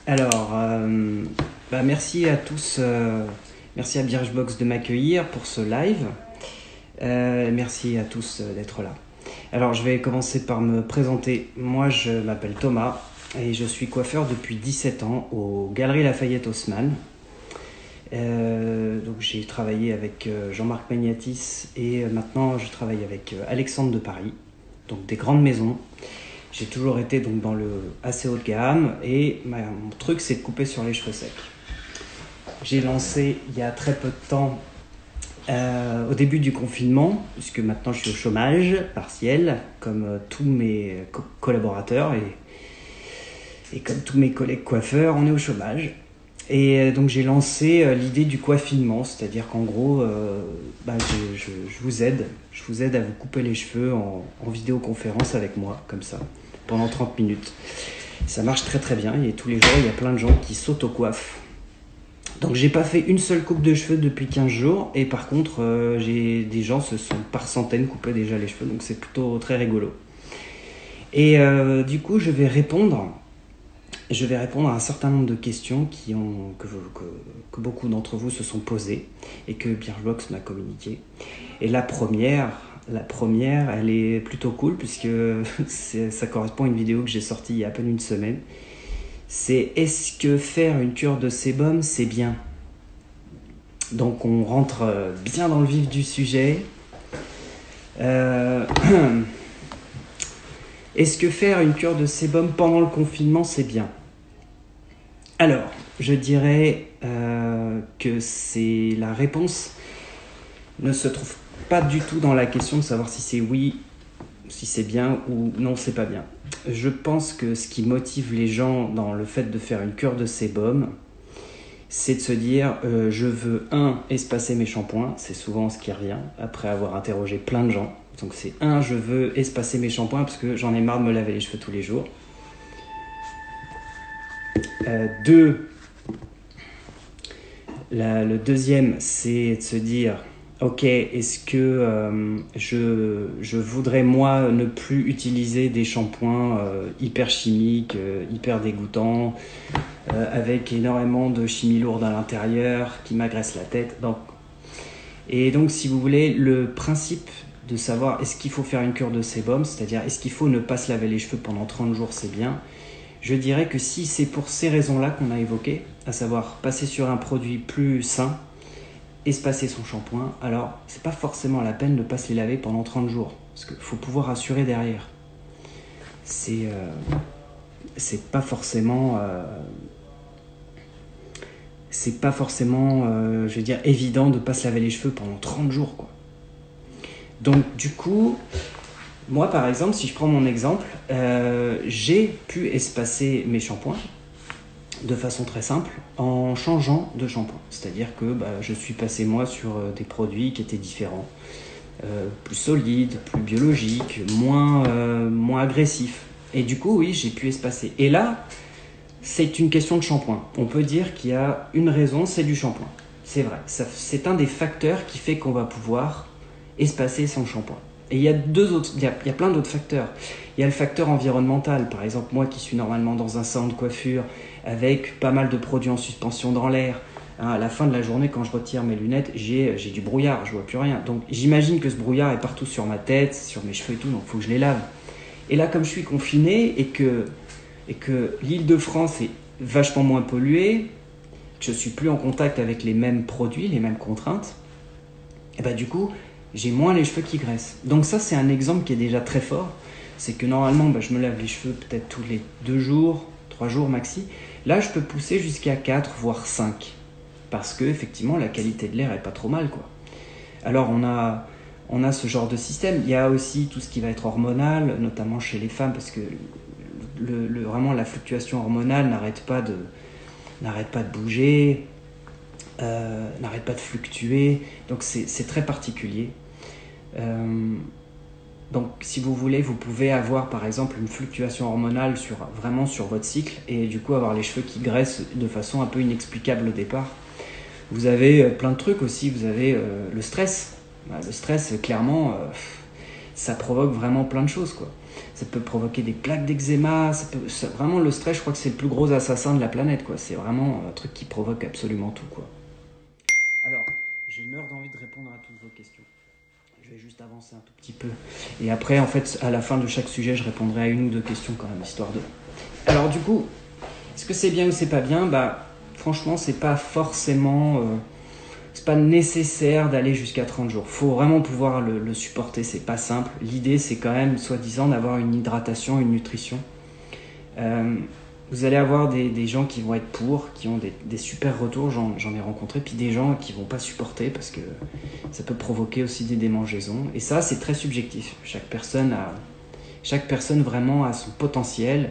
Alors, merci à tous, merci à Birchbox de m'accueillir pour ce live. Merci à tous d'être là. Alors, je vais commencer par me présenter. Moi, je m'appelle Thomas et je suis coiffeur depuis 17 ans aux Galeries Lafayette Haussmann. Donc, j'ai travaillé avec Jean-Marc Magnatis et maintenant je travaille avec Alexandre de Paris, donc des grandes maisons. J'ai toujours été donc dans le assez haut de gamme et mon truc c'est de couper sur les cheveux secs. J'ai lancé il y a très peu de temps, au début du confinement, puisque maintenant je suis au chômage partiel, comme tous mes collaborateurs et comme tous mes collègues coiffeurs, on est au chômage. Et donc j'ai lancé l'idée du coiffinement, c'est-à-dire qu'en gros, je vous aide à vous couper les cheveux en vidéoconférence avec moi, comme ça, pendant 30 minutes. Ça marche très très bien, et tous les jours, il y a plein de gens qui s'auto-coiffent. Donc j'ai pas fait une seule coupe de cheveux depuis 15 jours, et par contre, j'ai des gens se sont par centaines coupés déjà les cheveux, donc c'est plutôt très rigolo. Et du coup, je vais répondre à un certain nombre de questions que beaucoup d'entre vous se sont posées et que Birchbox m'a communiqué. Et la première, elle est plutôt cool puisque ça correspond à une vidéo que j'ai sortie il y a à peine une semaine. C'est: est-ce que faire une cure de sébum, c'est bien? Donc on rentre bien dans le vif du sujet. Est-ce que faire une cure de sébum pendant le confinement, c'est bien? Alors, je dirais que la réponse ne se trouve pas du tout dans la question de savoir si c'est oui, si c'est bien ou non, c'est pas bien. Je pense que ce qui motive les gens dans le fait de faire une cure de sébum, c'est de se dire je veux, espacer mes shampoings. C'est souvent ce qui revient après avoir interrogé plein de gens. Donc c'est je veux espacer mes shampoings parce que j'en ai marre de me laver les cheveux tous les jours. 2, le deuxième, c'est de se dire ok, est-ce que je voudrais moi ne plus utiliser des shampoings hyper chimiques, hyper dégoûtants, avec énormément de chimie lourde à l'intérieur qui m'agresse la tête. Et donc si vous voulez, le principe de savoir est-ce qu'il faut faire une cure de sébum, c'est-à-dire est-ce qu'il faut ne pas se laver les cheveux pendant 30 jours, c'est bien. Je dirais que si c'est pour ces raisons-là qu'on a évoquées, à savoir passer sur un produit plus sain, espacer son shampoing, alors c'est pas forcément la peine de ne pas se les laver pendant 30 jours. Parce qu'il faut pouvoir assurer derrière. C'est pas forcément... je veux dire, évident de ne pas se laver les cheveux pendant 30 jours, quoi. Donc du coup... Moi, par exemple, si je prends mon exemple, j'ai pu espacer mes shampoings de façon très simple en changeant de shampoing. C'est-à-dire que je suis passé moi sur des produits qui étaient différents, plus solides, plus biologiques, moins agressifs. Et du coup, oui, j'ai pu espacer. Et là, c'est une question de shampoing. On peut dire qu'il y a une raison, c'est du shampoing. C'est vrai, c'est un des facteurs qui fait qu'on va pouvoir espacer son shampoing. Et il y a plein d'autres facteurs. Il y a le facteur environnemental. Par exemple, moi qui suis normalement dans un salon de coiffure avec pas mal de produits en suspension dans l'air, à la fin de la journée, quand je retire mes lunettes, j'ai du brouillard, je vois plus rien. Donc j'imagine que ce brouillard est partout sur ma tête, sur mes cheveux et tout, donc il faut que je les lave. Et là, comme je suis confiné et que l'Île-de-France est vachement moins polluée, que je suis plus en contact avec les mêmes produits, les mêmes contraintes, et du coup, j'ai moins les cheveux qui graissent. Donc ça, c'est un exemple qui est déjà très fort. C'est que normalement, je me lave les cheveux peut-être tous les 2 jours, 3 jours maxi. Là, je peux pousser jusqu'à 4, voire 5. Parce que effectivement, la qualité de l'air est pas trop mal, quoi. Alors, on a ce genre de système. Il y a aussi tout ce qui va être hormonal, notamment chez les femmes, parce que vraiment, la fluctuation hormonale n'arrête pas de bouger, n'arrête pas de fluctuer. Donc, c'est très particulier. Donc si vous voulez, vous pouvez avoir par exemple une fluctuation hormonale vraiment sur votre cycle et du coup avoir les cheveux qui graissent de façon un peu inexplicable au départ. Vous avez plein de trucs aussi, vous avez le stress. Le stress, clairement, ça provoque vraiment plein de choses, quoi. ça peut provoquer des plaques d'eczéma, vraiment le stress, je crois que c'est le plus gros assassin de la planète, quoi. C'est vraiment un truc qui provoque absolument tout, quoi. Alors, je meurs d'envie de répondre à toutes vos questions. Je vais juste avancer un tout petit peu. Et après, en fait, à la fin de chaque sujet, je répondrai à une ou deux questions quand même, histoire de... Alors du coup, est-ce que c'est bien ou c'est pas bien? Bah, franchement, c'est pas forcément... c'est pas nécessaire d'aller jusqu'à 30 jours. Faut vraiment pouvoir le supporter, c'est pas simple. L'idée, c'est quand même, soi-disant, d'avoir une hydratation, une nutrition. Vous allez avoir des gens qui vont être pour, qui ont des super retours, j'en ai rencontré, puis des gens qui vont pas supporter parce que ça peut provoquer aussi des démangeaisons. Et ça, c'est très subjectif. Chaque personne vraiment a son potentiel,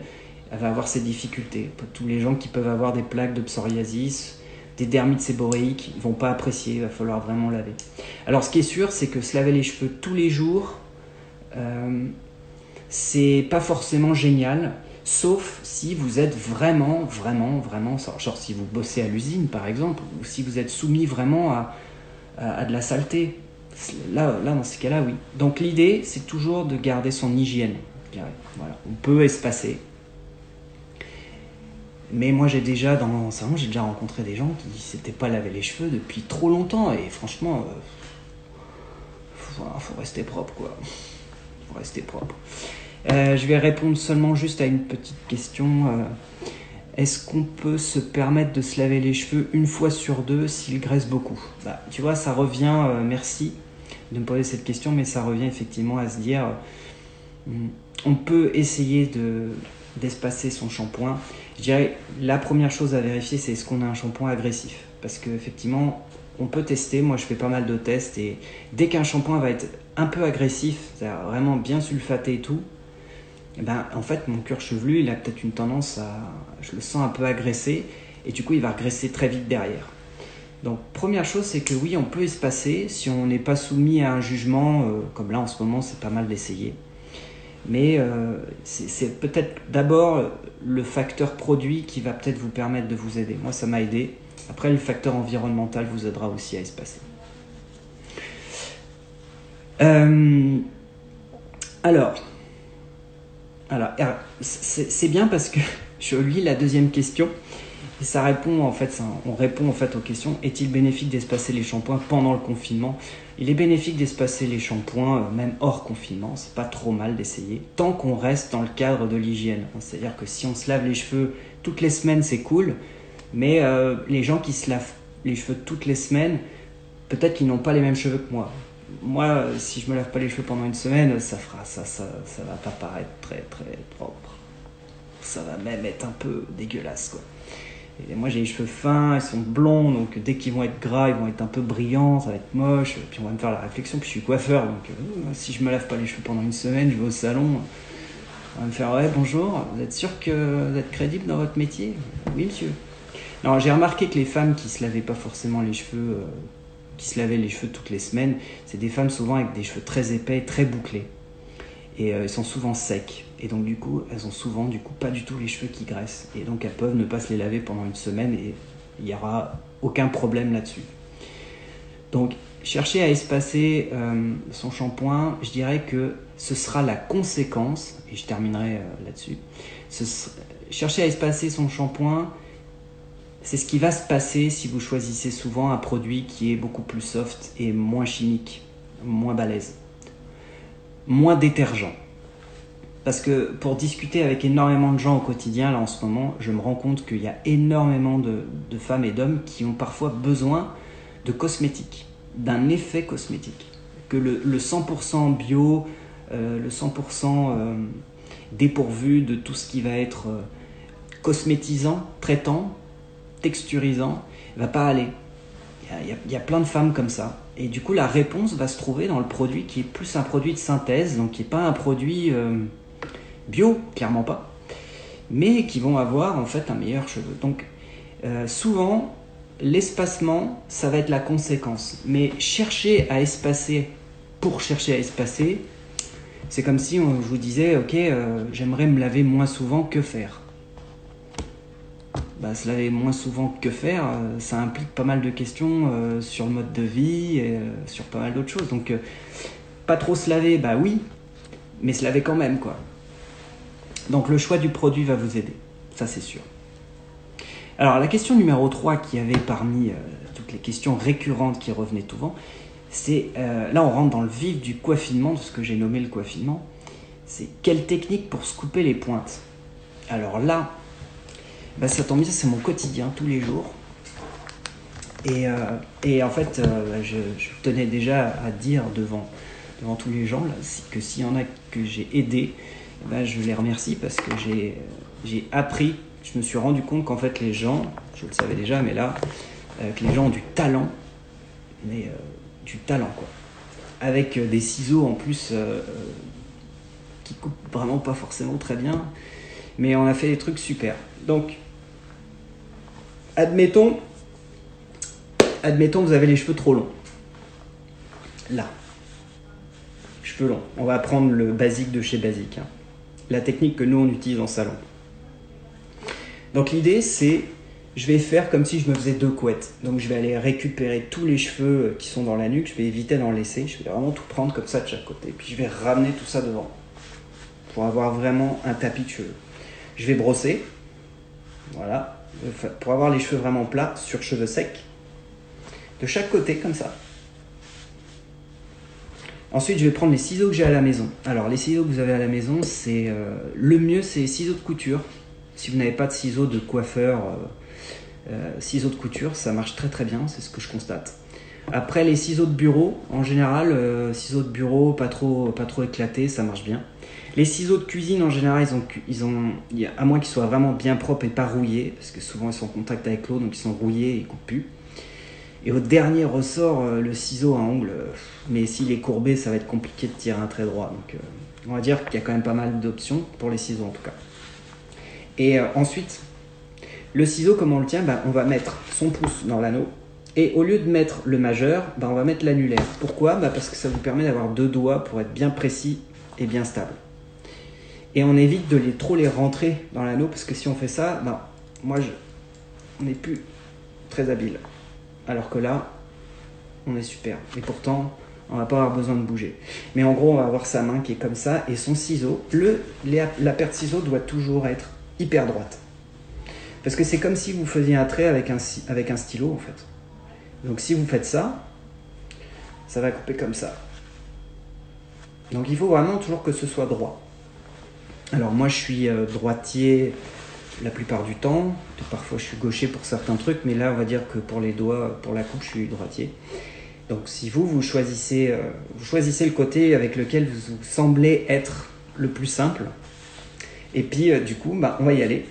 elle va avoir ses difficultés. Tous les gens qui peuvent avoir des plaques de psoriasis, des dermites séborréiques, ils vont pas apprécier, il va falloir vraiment laver. Alors ce qui est sûr, c'est que se laver les cheveux tous les jours, c'est pas forcément génial. Sauf si vous êtes vraiment, genre si vous bossez à l'usine par exemple, ou si vous êtes soumis vraiment à de la saleté. Là, dans ces cas-là, oui. Donc l'idée, c'est toujours de garder son hygiène. Voilà. On peut espacer. Mais moi, j'ai déjà, dans mon salon, j'ai déjà rencontré des gens qui ne s'étaient pas lavé les cheveux depuis trop longtemps. Et franchement, faut rester propre, quoi. Faut rester propre. Je vais répondre seulement juste à une petite question. Est-ce qu'on peut se permettre de se laver les cheveux une fois sur deux s'il graisse beaucoup? Bah, tu vois, ça revient, merci de me poser cette question, mais ça revient effectivement à se dire, on peut essayer d'espacer son shampoing. Je dirais, la première chose à vérifier, c'est est-ce qu'on a un shampoing agressif? Parce qu'effectivement, on peut tester, moi je fais pas mal de tests, et dès qu'un shampoing va être un peu agressif, c'est-à-dire vraiment bien sulfaté et tout, et ben, en fait, mon cuir chevelu, il a peut-être une tendance je le sens un peu agressé, et du coup, il va regresser très vite derrière. Donc, première chose, c'est que oui, on peut espacer si on n'est pas soumis à un jugement, comme là en ce moment, c'est pas mal d'essayer. Mais c'est peut-être d'abord le facteur produit qui va peut-être vous permettre de vous aider. Moi, ça m'a aidé. Après, le facteur environnemental vous aidera aussi à espacer. Alors, c'est bien parce que je lis la deuxième question et ça répond on répond en fait aux questions. Est-il bénéfique d'espacer les shampoings pendant le confinement? Il est bénéfique d'espacer les shampoings même hors confinement. C'est pas trop mal d'essayer tant qu'on reste dans le cadre de l'hygiène. C'est-à-dire que si on se lave les cheveux toutes les semaines, c'est cool, mais les gens qui se lavent les cheveux toutes les semaines, peut-être qu'ils n'ont pas les mêmes cheveux que moi. Moi, si je me lave pas les cheveux pendant une semaine, ça va pas paraître très très propre. Ça va même être un peu dégueulasse, quoi. Et moi, j'ai les cheveux fins, ils sont blonds, donc dès qu'ils vont être gras, ils vont être un peu brillants, ça va être moche. Puis on va me faire la réflexion, puis je suis coiffeur, donc si je me lave pas les cheveux pendant une semaine, je vais au salon, on va me faire « Ouais, bonjour, vous êtes sûr que vous êtes crédible dans votre métier ?»« Oui, monsieur. » Alors, j'ai remarqué que les femmes qui se lavaient pas forcément les cheveux... qui se lavaient les cheveux toutes les semaines, c'est des femmes souvent avec des cheveux très épais, très bouclés. Et ils sont souvent secs. Et donc du coup, elles ont souvent pas du tout les cheveux qui graissent. Et donc elles peuvent ne pas se les laver pendant une semaine et il n'y aura aucun problème là-dessus. Donc chercher à espacer son shampoing, je dirais que ce sera la conséquence, et je terminerai là-dessus, chercher à espacer son shampoing, c'est ce qui va se passer si vous choisissez souvent un produit qui est beaucoup plus soft et moins chimique, moins balèze, moins détergent. Parce que pour discuter avec énormément de gens au quotidien, là en ce moment, je me rends compte qu'il y a énormément de femmes et d'hommes qui ont parfois besoin de cosmétiques, d'un effet cosmétique. Que le 100% bio, le 100% dépourvu de tout ce qui va être cosmétisant, traitant, texturisant, va pas aller. Il y a plein de femmes comme ça. Et du coup, la réponse va se trouver dans le produit qui est plus un produit de synthèse, donc qui n'est pas un produit bio, clairement pas, mais qui vont avoir en fait un meilleur cheveu. Donc, souvent, l'espacement, ça va être la conséquence. Mais chercher à espacer pour chercher à espacer, c'est comme si je vous disais, ok, j'aimerais me laver moins souvent, que faire? Se laver moins souvent que faire, ça implique pas mal de questions sur le mode de vie et sur pas mal d'autres choses. Donc, pas trop se laver, oui, mais se laver quand même, quoi. Donc le choix du produit va vous aider, ça c'est sûr. Alors la question numéro 3 qui avait parmi toutes les questions récurrentes qui revenaient souvent, c'est, là on rentre dans le vif du coiffinement, de ce que j'ai nommé le coiffinement, c'est quelle technique pour se couper les pointes. Alors là, ça tombe bien, c'est mon quotidien tous les jours. Et en fait, je tenais déjà à dire devant tous les gens là, que s'il y en a que j'ai aidé, je les remercie parce que j'ai appris, je me suis rendu compte qu'en fait les gens, je le savais déjà, mais là, que les gens ont du talent, mais du talent quoi. Avec des ciseaux en plus qui coupent vraiment pas forcément très bien, mais on a fait des trucs super. Donc, admettons vous avez les cheveux trop longs. Là. Cheveux longs. On va prendre le basique de chez Basique. Hein. La technique que nous on utilise en salon. Donc l'idée c'est, je vais faire comme si je me faisais 2 couettes. Donc je vais aller récupérer tous les cheveux qui sont dans la nuque. Je vais éviter d'en laisser. Je vais vraiment tout prendre comme ça de chaque côté. Puis je vais ramener tout ça devant. Pour avoir vraiment un tapis de cheveux. Je vais brosser. Voilà. Pour avoir les cheveux vraiment plats sur cheveux secs. De chaque côté, comme ça. Ensuite, je vais prendre les ciseaux que j'ai à la maison. Alors, les ciseaux que vous avez à la maison, c'est le mieux, c'est les ciseaux de couture. Si vous n'avez pas de ciseaux de coiffeur, ciseaux de couture, ça marche très très bien, c'est ce que je constate. Après, les ciseaux de bureau, en général, ciseaux de bureau, pas trop éclatés, ça marche bien. Les ciseaux de cuisine, en général, à moins qu'ils soient vraiment bien propres et pas rouillés, parce que souvent ils sont en contact avec l'eau, donc ils sont rouillés et ils coupent plus. Et au dernier ressort, le ciseau à ongles, mais s'il est courbé, ça va être compliqué de tirer un trait droit. Donc on va dire qu'il y a quand même pas mal d'options pour les ciseaux en tout cas. Et ensuite, le ciseau, comment on le tient, on va mettre son pouce dans l'anneau. Et au lieu de mettre le majeur, on va mettre l'annulaire. Pourquoi ? Parce que ça vous permet d'avoir 2 doigts pour être bien précis et bien stable. Et on évite de trop les rentrer dans l'anneau, parce que si on fait ça, on n'est plus très habile. Alors que là, on est super. Et pourtant, on va pas avoir besoin de bouger. Mais en gros, on va avoir sa main qui est comme ça, et son ciseau, la paire de ciseaux doit toujours être hyper droite. Parce que c'est comme si vous faisiez un trait avec un stylo, en fait. Donc si vous faites ça, ça va couper comme ça. Donc il faut vraiment toujours que ce soit droit. Alors moi, je suis droitier la plupart du temps. Parfois, je suis gaucher pour certains trucs, mais là, on va dire que pour les doigts, pour la coupe, je suis droitier. Donc si vous choisissez le côté avec lequel vous semblez être le plus simple. Et puis, du coup, on va y aller.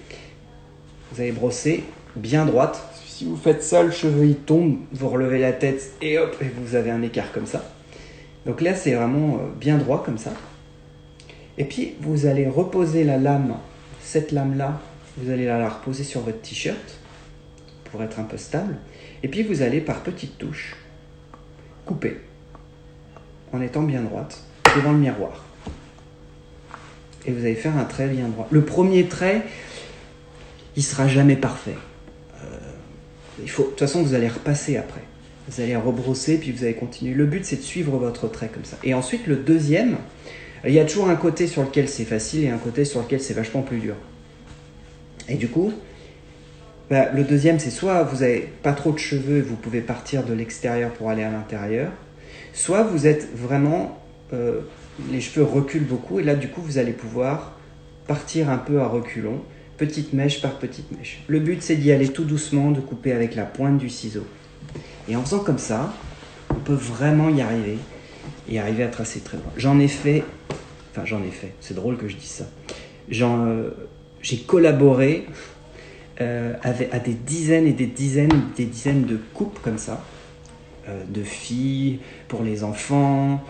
Vous allez brosser bien droite. Si vous faites ça, le cheveu il tombe, vous relevez la tête et hop, et vous avez un écart comme ça. Donc là, c'est vraiment bien droit comme ça. Et puis, vous allez reposer la lame, cette lame-là, vous allez la reposer sur votre t-shirt pour être un peu stable. Et puis, vous allez par petites touches couper en étant bien droite devant le miroir. Et vous allez faire un trait bien droit. Le premier trait, il sera jamais parfait. De toute façon, vous allez repasser après. Vous allez rebrosser, puis vous allez continuer. Le but, c'est de suivre votre trait comme ça. Et ensuite, le deuxième, il y a toujours un côté sur lequel c'est facile et un côté sur lequel c'est vachement plus dur. Et du coup, le deuxième, c'est soit vous n'avez pas trop de cheveux et vous pouvez partir de l'extérieur pour aller à l'intérieur, soit vous êtes vraiment... les cheveux reculent beaucoup et là, du coup, vous allez pouvoir partir un peu à reculons, petite mèche par petite mèche. Le but, c'est d'y aller tout doucement, de couper avec la pointe du ciseau. Et en faisant comme ça, on peut vraiment y arriver et arriver à tracer très droit. J'en ai fait, c'est drôle que je dise ça. J'ai collaboré à des dizaines et des dizaines de coupes comme ça, de filles, pour les enfants,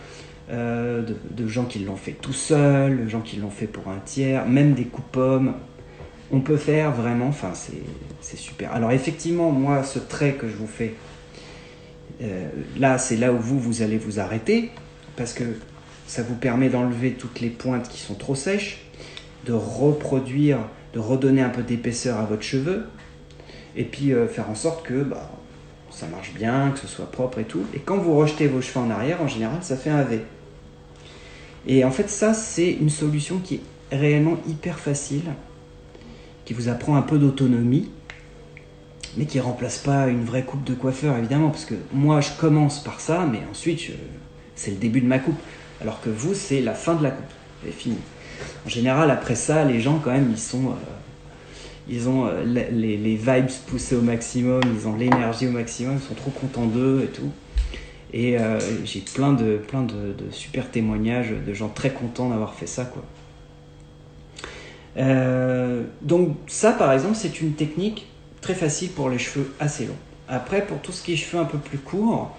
de gens qui l'ont fait tout seuls, de gens qui l'ont fait pour un tiers, même des coupes-hommes. On peut faire vraiment, c'est super. Alors effectivement, moi, ce trait que je vous fais, là, c'est là où vous allez vous arrêter, parce que ça vous permet d'enlever toutes les pointes qui sont trop sèches, de reproduire, de redonner un peu d'épaisseur à votre cheveu, et puis faire en sorte que ça marche bien, que ce soit propre et tout. Et quand vous rejetez vos cheveux en arrière, en général, ça fait un V. Et en fait, ça, c'est une solution qui est réellement hyper facile, qui vous apprend un peu d'autonomie, mais qui ne remplace pas une vraie coupe de coiffeur, évidemment, parce que moi, je commence par ça, mais ensuite, c'est le début de ma coupe, alors que vous, c'est la fin de la coupe, c'est fini. En général, après ça, les gens, quand même, ils ont les vibes poussées au maximum, ils ont l'énergie au maximum, ils sont trop contents d'eux et tout. Et j'ai plein de super témoignages de gens très contents d'avoir fait ça, quoi. Donc ça, par exemple, c'est une technique très facile pour les cheveux assez longs. Après, pour tout ce qui est cheveux un peu plus courts,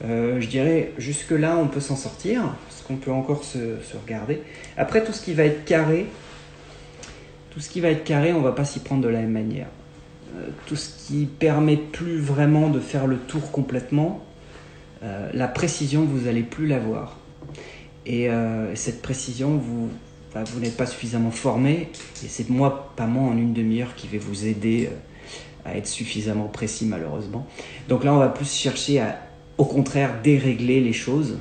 je dirais jusque-là, on peut s'en sortir, parce qu'on peut encore se regarder. Après, tout ce qui va être carré, on va pas s'y prendre de la même manière. Tout ce qui permet plus vraiment de faire le tour complètement, la précision, vous n'allez plus l'avoir. Et cette précision, vous n'êtes pas suffisamment formé, et c'est pas moi en une demi-heure qui vais vous aider à être suffisamment précis, malheureusement. Donc là, on va plus chercher à, au contraire, dérégler les choses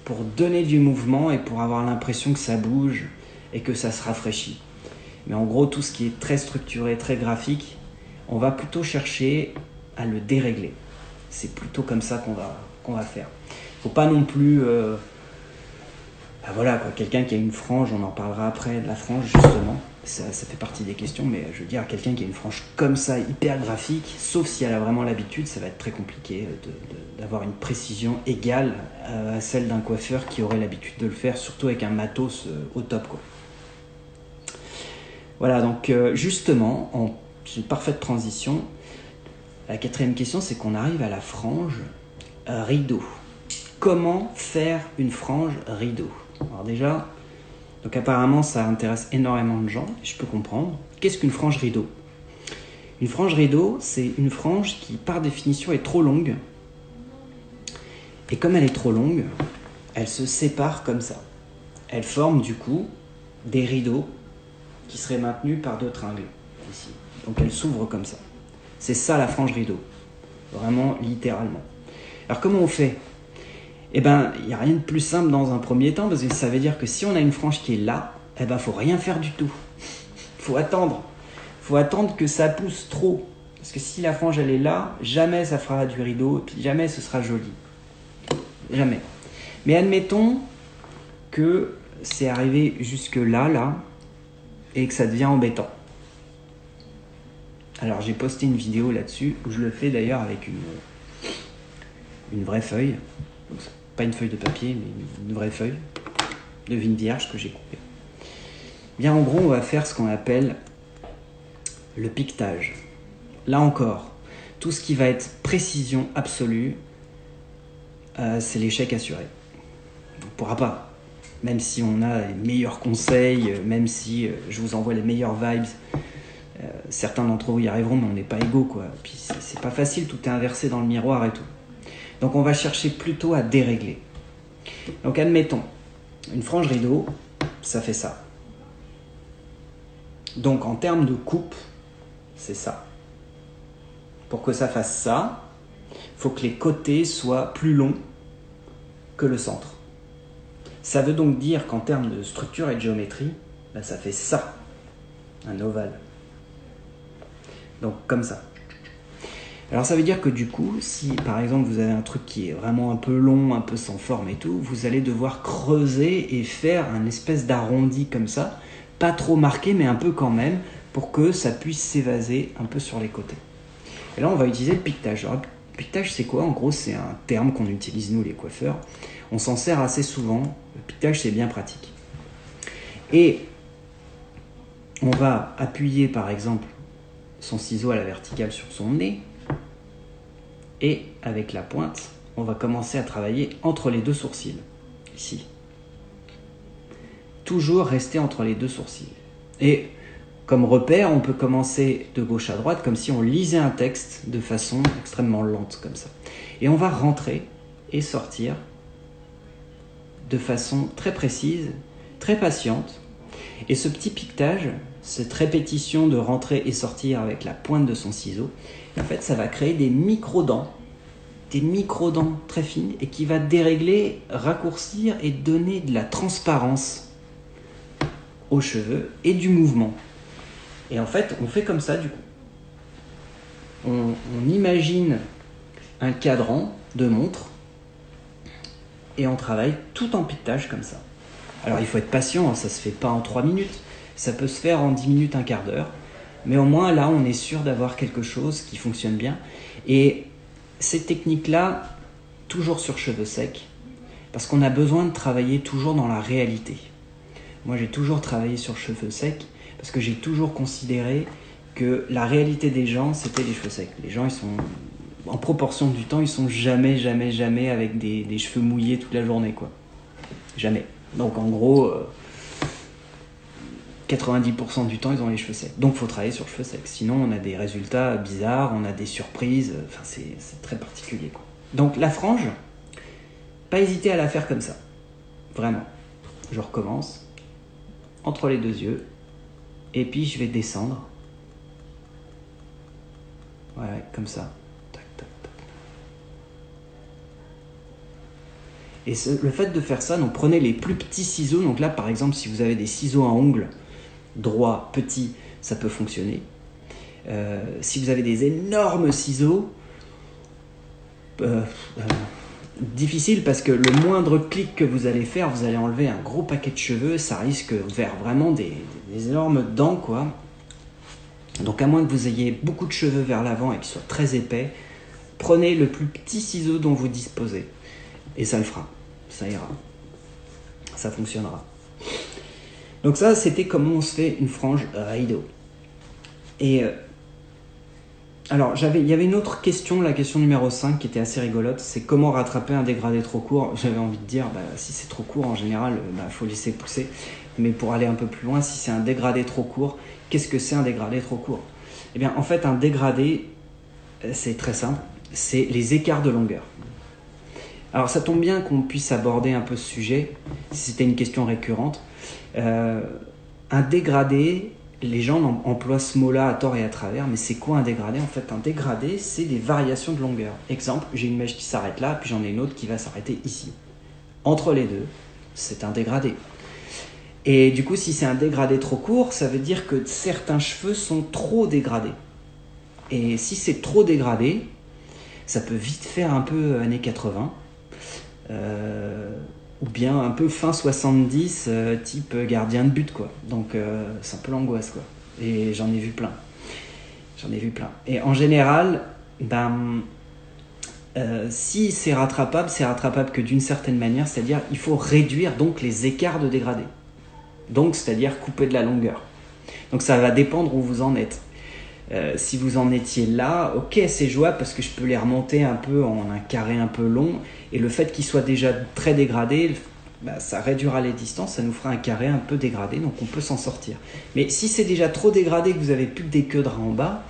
pour donner du mouvement et pour avoir l'impression que ça bouge et que ça se rafraîchit. Mais en gros, tout ce qui est très structuré, très graphique, on va plutôt chercher à le dérégler. C'est plutôt comme ça qu'on va faire. Il ne faut pas non plus... voilà, quoi, quelqu'un qui a une frange, on en parlera après de la frange, justement. Ça fait partie des questions, mais je veux dire, quelqu'un qui a une frange comme ça, hyper graphique, sauf si elle a vraiment l'habitude, ça va être très compliqué d'avoir une précision égale à celle d'un coiffeur qui aurait l'habitude de le faire, surtout avec un matos au top, quoi. Voilà, donc justement, c'est une parfaite transition. La quatrième question, c'est qu'on arrive à la frange rideau. Comment faire une frange rideau? Alors déjà, donc apparemment ça intéresse énormément de gens, et je peux comprendre. Qu'est-ce qu'une frange rideau? Une frange rideau, c'est une frange qui par définition est trop longue. Et comme elle est trop longue, elle se sépare comme ça. Elle forme du coup des rideaux qui seraient maintenus par deux tringles ici. Donc elle s'ouvre comme ça. C'est ça la frange rideau, vraiment littéralement. Alors comment on fait? Eh ben, il n'y a rien de plus simple dans un premier temps, parce que ça veut dire que si on a une frange qui est là, eh ben, faut rien faire du tout. Faut attendre. Faut attendre que ça pousse trop. Parce que si la frange elle est là, jamais ça fera du rideau, et puis jamais ce sera joli. Jamais. Mais admettons que c'est arrivé jusque là, et que ça devient embêtant. Alors j'ai posté une vidéo là-dessus, où je le fais d'ailleurs avec une vraie feuille. Donc, pas une feuille de papier, mais une vraie feuille de vigne vierge que j'ai coupée. Bien, en gros, on va faire ce qu'on appelle le piquetage. Là encore, tout ce qui va être précision absolue, c'est l'échec assuré. On ne pourra pas. Même si on a les meilleurs conseils, même si je vous envoie les meilleures vibes, certains d'entre vous y arriveront, mais on n'est pas égaux, quoi. Puis c'est pas facile, tout est inversé dans le miroir et tout. Donc on va chercher plutôt à dérégler. Donc admettons, une frange rideau, ça fait ça. Donc en termes de coupe, c'est ça. Pour que ça fasse ça, il faut que les côtés soient plus longs que le centre. Ça veut donc dire qu'en termes de structure et de géométrie, ben ça fait ça, un ovale. Donc comme ça. Alors ça veut dire que du coup, si par exemple vous avez un truc qui est vraiment un peu long, un peu sans forme et tout, vous allez devoir creuser et faire un espèce d'arrondi comme ça, pas trop marqué mais un peu quand même, pour que ça puisse s'évaser un peu sur les côtés. Et là on va utiliser le piquetage. Alors le piquetage c'est quoi? En gros c'est un terme qu'on utilise nous les coiffeurs. On s'en sert assez souvent. Le piquetage c'est bien pratique. Et on va appuyer par exemple son ciseau à la verticale sur son nez. Et avec la pointe, on va commencer à travailler entre les deux sourcils, ici. Toujours rester entre les deux sourcils. Et comme repère, on peut commencer de gauche à droite, comme si on lisait un texte de façon extrêmement lente, comme ça. Et on va rentrer et sortir de façon très précise, très patiente. Et ce petit piquetage, cette répétition de rentrer et sortir avec la pointe de son ciseau, en fait, ça va créer des micro-dents très fines et qui va dérégler, raccourcir et donner de la transparence aux cheveux et du mouvement. Et en fait, on fait comme ça du coup. On imagine un cadran de montre et on travaille tout en piquetage comme ça. Alors il faut être patient, ça se fait pas en 3 minutes, ça peut se faire en 10 minutes, un quart d'heure, mais au moins là on est sûr d'avoir quelque chose qui fonctionne bien. Et ces techniques-là, toujours sur cheveux secs, parce qu'on a besoin de travailler toujours dans la réalité. Moi j'ai toujours travaillé sur cheveux secs, parce que j'ai toujours considéré que la réalité des gens, c'était les cheveux secs. Les gens, ils sont, en proportion du temps, ils sont jamais avec des cheveux mouillés toute la journée, quoi. Jamais. Donc en gros, 90% du temps, ils ont les cheveux secs. Donc il faut travailler sur cheveux secs. Sinon, on a des résultats bizarres, on a des surprises. Enfin, c'est très particulier, quoi. Donc la frange, pas hésiter à la faire comme ça. Vraiment. Je recommence. Entre les deux yeux. Et puis je vais descendre. Ouais, comme ça. Tac, tac, tac. Et le fait de faire ça, donc prenez les plus petits ciseaux. Donc là, par exemple, si vous avez des ciseaux à ongles droits, petits, ça peut fonctionner. Si vous avez des énormes ciseaux, difficile parce que le moindre clic que vous allez faire, vous allez enlever un gros paquet de cheveux. Ça risque de faire vraiment des énormes dents, quoi. Donc à moins que vous ayez beaucoup de cheveux vers l'avant et qu'ils soient très épais, prenez le plus petit ciseau dont vous disposez. Et ça le fera. Ça ira. Ça fonctionnera. Donc ça, c'était comment on se fait une frange rideau. Et alors, il y avait une autre question, la question numéro 5, qui était assez rigolote. C'est comment rattraper un dégradé trop court. J'avais envie de dire, si c'est trop court, en général, faut laisser pousser. Mais pour aller un peu plus loin, si c'est un dégradé trop court, qu'est-ce que c'est un dégradé trop court? Eh bien, en fait, un dégradé, c'est très simple. C'est les écarts de longueur. Alors, ça tombe bien qu'on puisse aborder un peu ce sujet, si c'était une question récurrente. Un dégradé, les gens emploient ce mot-là à tort et à travers, mais c'est quoi un dégradé? En fait, un dégradé, c'est des variations de longueur. Exemple, j'ai une mèche qui s'arrête là, puis j'en ai une autre qui va s'arrêter ici. Entre les deux, c'est un dégradé. Et du coup, si c'est un dégradé trop court, ça veut dire que certains cheveux sont trop dégradés. Et si c'est trop dégradé, ça peut vite faire un peu années 80, ou bien un peu fin 70, type gardien de but, quoi. Donc c'est un peu l'angoisse, quoi. Et j'en ai vu plein. Et en général, si c'est rattrapable que d'une certaine manière, c'est-à-dire il faut réduire donc les écarts de dégradé. Donc c'est-à-dire couper de la longueur. Donc ça va dépendre où vous en êtes. Si vous en étiez là, ok, c'est jouable parce que je peux les remonter un peu en un carré un peu long, et le fait qu'ils soient déjà très dégradés, ça réduira les distances, ça nous fera un carré un peu dégradé, donc on peut s'en sortir. Mais si c'est déjà trop dégradé, que vous avez plus que des queues de rats en bas,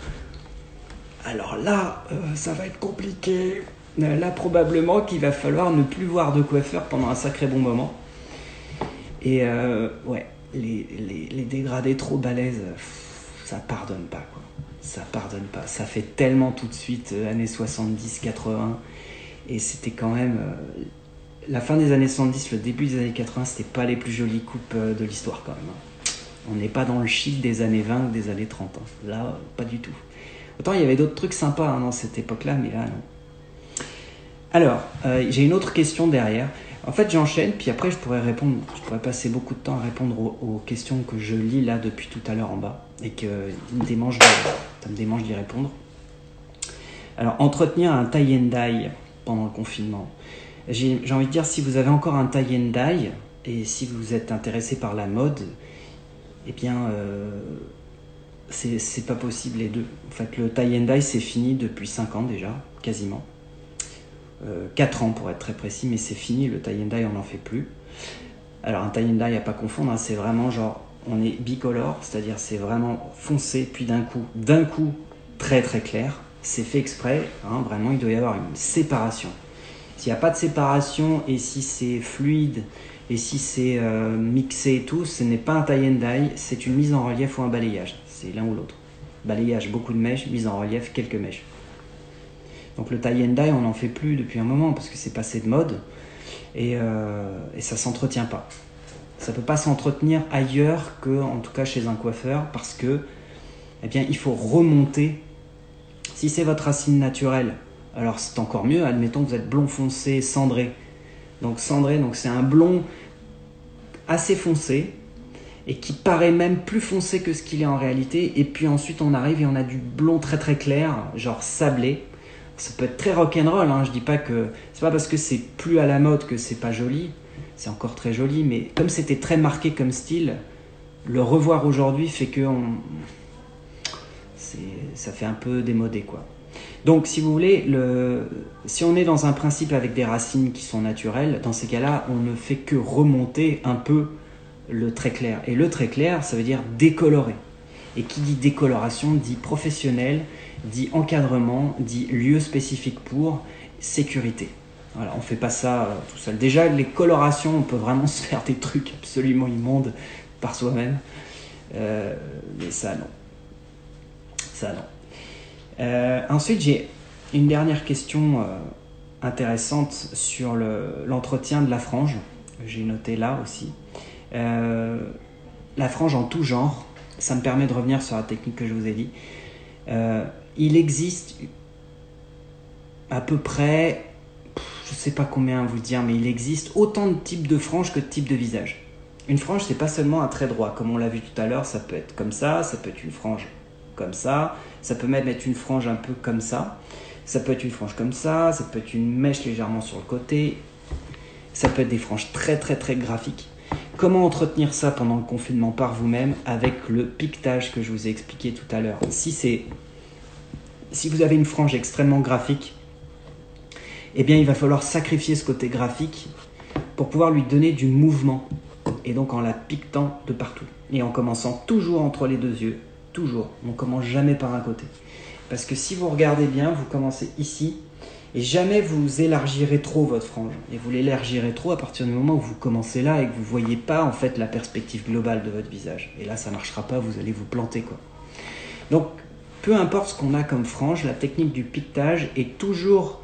alors là, ça va être compliqué. Là, probablement qu'il va falloir ne plus voir de coiffeur pendant un sacré bon moment. Et ouais, les dégradés trop balèzes, ça pardonne pas, quoi. Ça pardonne pas. Ça fait tellement tout de suite années 70, 80. Et c'était quand même... la fin des années 70, le début des années 80, c'était pas les plus jolies coupes de l'histoire, quand même. On n'est pas dans le chic des années 20 ou des années 30. Là, pas du tout. Autant il y avait d'autres trucs sympas dans cette époque-là, mais là, non. Alors, j'ai une autre question derrière. En fait, j'enchaîne, puis après, je pourrais passer beaucoup de temps à répondre aux questions que je lis là depuis tout à l'heure en bas, et que ça me démange d'y répondre. Alors, entretenir un tie and dye pendant le confinement. J'ai envie de dire, si vous avez encore un tie and dye, et si vous êtes intéressé par la mode, eh bien, c'est pas possible les deux. En fait, le tie and dye, c'est fini depuis 5 ans déjà, quasiment. 4 ans pour être très précis, mais c'est fini, le tie and dye, on n'en fait plus. Alors, un tie and dye à pas confondre, c'est vraiment genre, on est bicolore, c'est-à-dire c'est vraiment foncé, puis d'un coup, très très clair. C'est fait exprès, vraiment, il doit y avoir une séparation. S'il n'y a pas de séparation, et si c'est fluide, et si c'est mixé et tout, ce n'est pas un tie and dye, c'est une mise en relief ou un balayage. C'est l'un ou l'autre. Balayage, beaucoup de mèches, mise en relief, quelques mèches. Donc le tie and dye, on n'en fait plus depuis un moment, parce que c'est passé de mode, et ça ne s'entretient pas. Ça peut pas s'entretenir ailleurs que, en tout cas, chez un coiffeur, parce que, eh bien, il faut remonter. Si c'est votre racine naturelle, alors c'est encore mieux. Admettons que vous êtes blond foncé, cendré. Donc cendré, donc c'est un blond assez foncé et qui paraît même plus foncé que ce qu'il est en réalité. Et puis ensuite, on arrive et on a du blond très très clair, genre sablé. Ça peut être très rock'n'roll, hein. Je dis pas que c'est pas parce que c'est plus à la mode que c'est pas joli. C'est encore très joli, mais comme c'était très marqué comme style, le revoir aujourd'hui fait que ça fait un peu démodé, quoi. Donc, si vous voulez, si on est dans un principe avec des racines qui sont naturelles, dans ces cas-là, on ne fait que remonter un peu le trait clair. Et le trait clair, ça veut dire décolorer. Et qui dit décoloration dit professionnel, dit encadrement, dit lieu spécifique pour, sécurité. Voilà, on ne fait pas ça tout seul. Déjà, les colorations, on peut vraiment se faire des trucs absolument immondes par soi-même. Mais ça, non. Ça, non. Ensuite, j'ai une dernière question intéressante sur l'entretien de la frange. J'ai noté là aussi. La frange en tout genre, ça me permet de revenir sur la technique que je vous ai dit. Il existe à peu près, je ne sais pas combien vous dire, mais il existe autant de types de franges que de types de visages. Une frange, c'est pas seulement un trait droit, comme on l'a vu tout à l'heure, ça peut être comme ça peut être une frange comme ça peut même être une frange un peu comme ça peut être une frange comme ça peut être une mèche légèrement sur le côté, ça peut être des franges très très très graphiques. Comment entretenir ça pendant le confinement par vous-même avec le piquetage que je vous ai expliqué tout à l'heure. Si vous avez une frange extrêmement graphique, eh bien il va falloir sacrifier ce côté graphique pour pouvoir lui donner du mouvement, et donc en la piquetant de partout et en commençant toujours entre les deux yeux. Toujours, on ne commence jamais par un côté. Parce que si vous regardez bien, vous commencez ici, et jamais vous élargirez trop votre frange. Et vous l'élargirez trop à partir du moment où vous commencez là et que vous ne voyez pas en fait la perspective globale de votre visage. Et là, ça ne marchera pas, vous allez vous planter, quoi. Donc, peu importe ce qu'on a comme frange, la technique du piquetage est toujours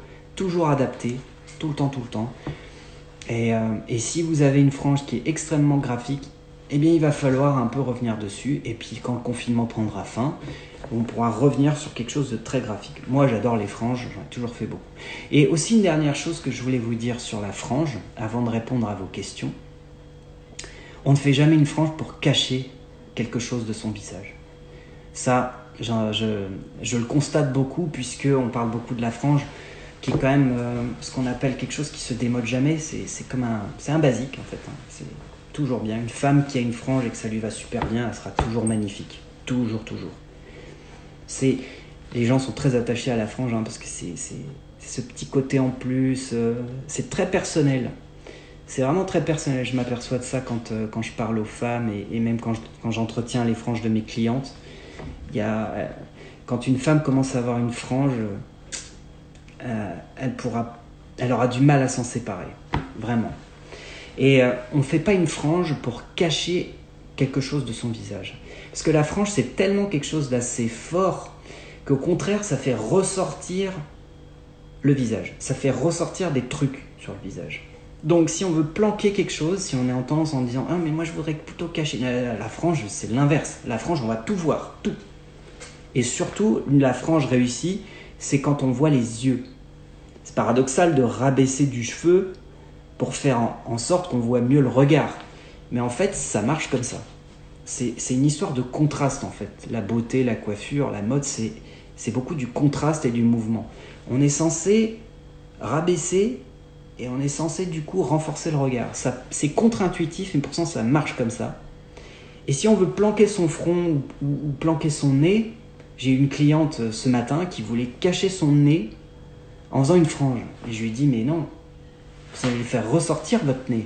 adaptée, tout le temps. Et si vous avez une frange qui est extrêmement graphique, eh bien il va falloir un peu revenir dessus, et puis quand le confinement prendra fin, on pourra revenir sur quelque chose de très graphique. Moi j'adore les franges, j'en ai toujours fait beaucoup. Et aussi une dernière chose que je voulais vous dire sur la frange, avant de répondre à vos questions, on ne fait jamais une frange pour cacher quelque chose de son visage. Ça, je le constate beaucoup, puisqu'on parle beaucoup de la frange, qui est quand même ce qu'on appelle quelque chose qui se démode jamais. C'est un basique en fait, hein. C'est toujours bien. Une femme qui a une frange et que ça lui va super bien, elle sera toujours magnifique. Toujours. Les gens sont très attachés à la frange, hein, parce que c'est ce petit côté en plus. C'est très personnel. C'est vraiment très personnel. Je m'aperçois de ça quand je parle aux femmes et même quand j'entretiens les franges de mes clientes. Quand une femme commence à avoir une frange, elle aura du mal à s'en séparer. Vraiment. Et on ne fait pas une frange pour cacher quelque chose de son visage. Parce que la frange, c'est tellement quelque chose d'assez fort qu'au contraire, ça fait ressortir le visage. Ça fait ressortir des trucs sur le visage. Donc, si on veut planquer quelque chose, si on est en tendance en disant « Ah, mais moi, je voudrais plutôt cacher… » La frange, c'est l'inverse. La frange, on va tout voir, tout. Et surtout, la frange réussie, c'est quand on voit les yeux. C'est paradoxal de rabaisser du cheveu pour faire en sorte qu'on voit mieux le regard. Mais en fait, ça marche comme ça. C'est une histoire de contraste, en fait. La beauté, la coiffure, la mode, c'est beaucoup du contraste et du mouvement. On est censé rabaisser et on est censé, du coup, renforcer le regard. C'est contre-intuitif, mais pourtant, ça marche comme ça. Et si on veut planquer son front ou planquer son nez, j'ai eu une cliente ce matin qui voulait cacher son nez en faisant une frange. Et je lui ai dit, mais non, vous allez faire ressortir votre nez.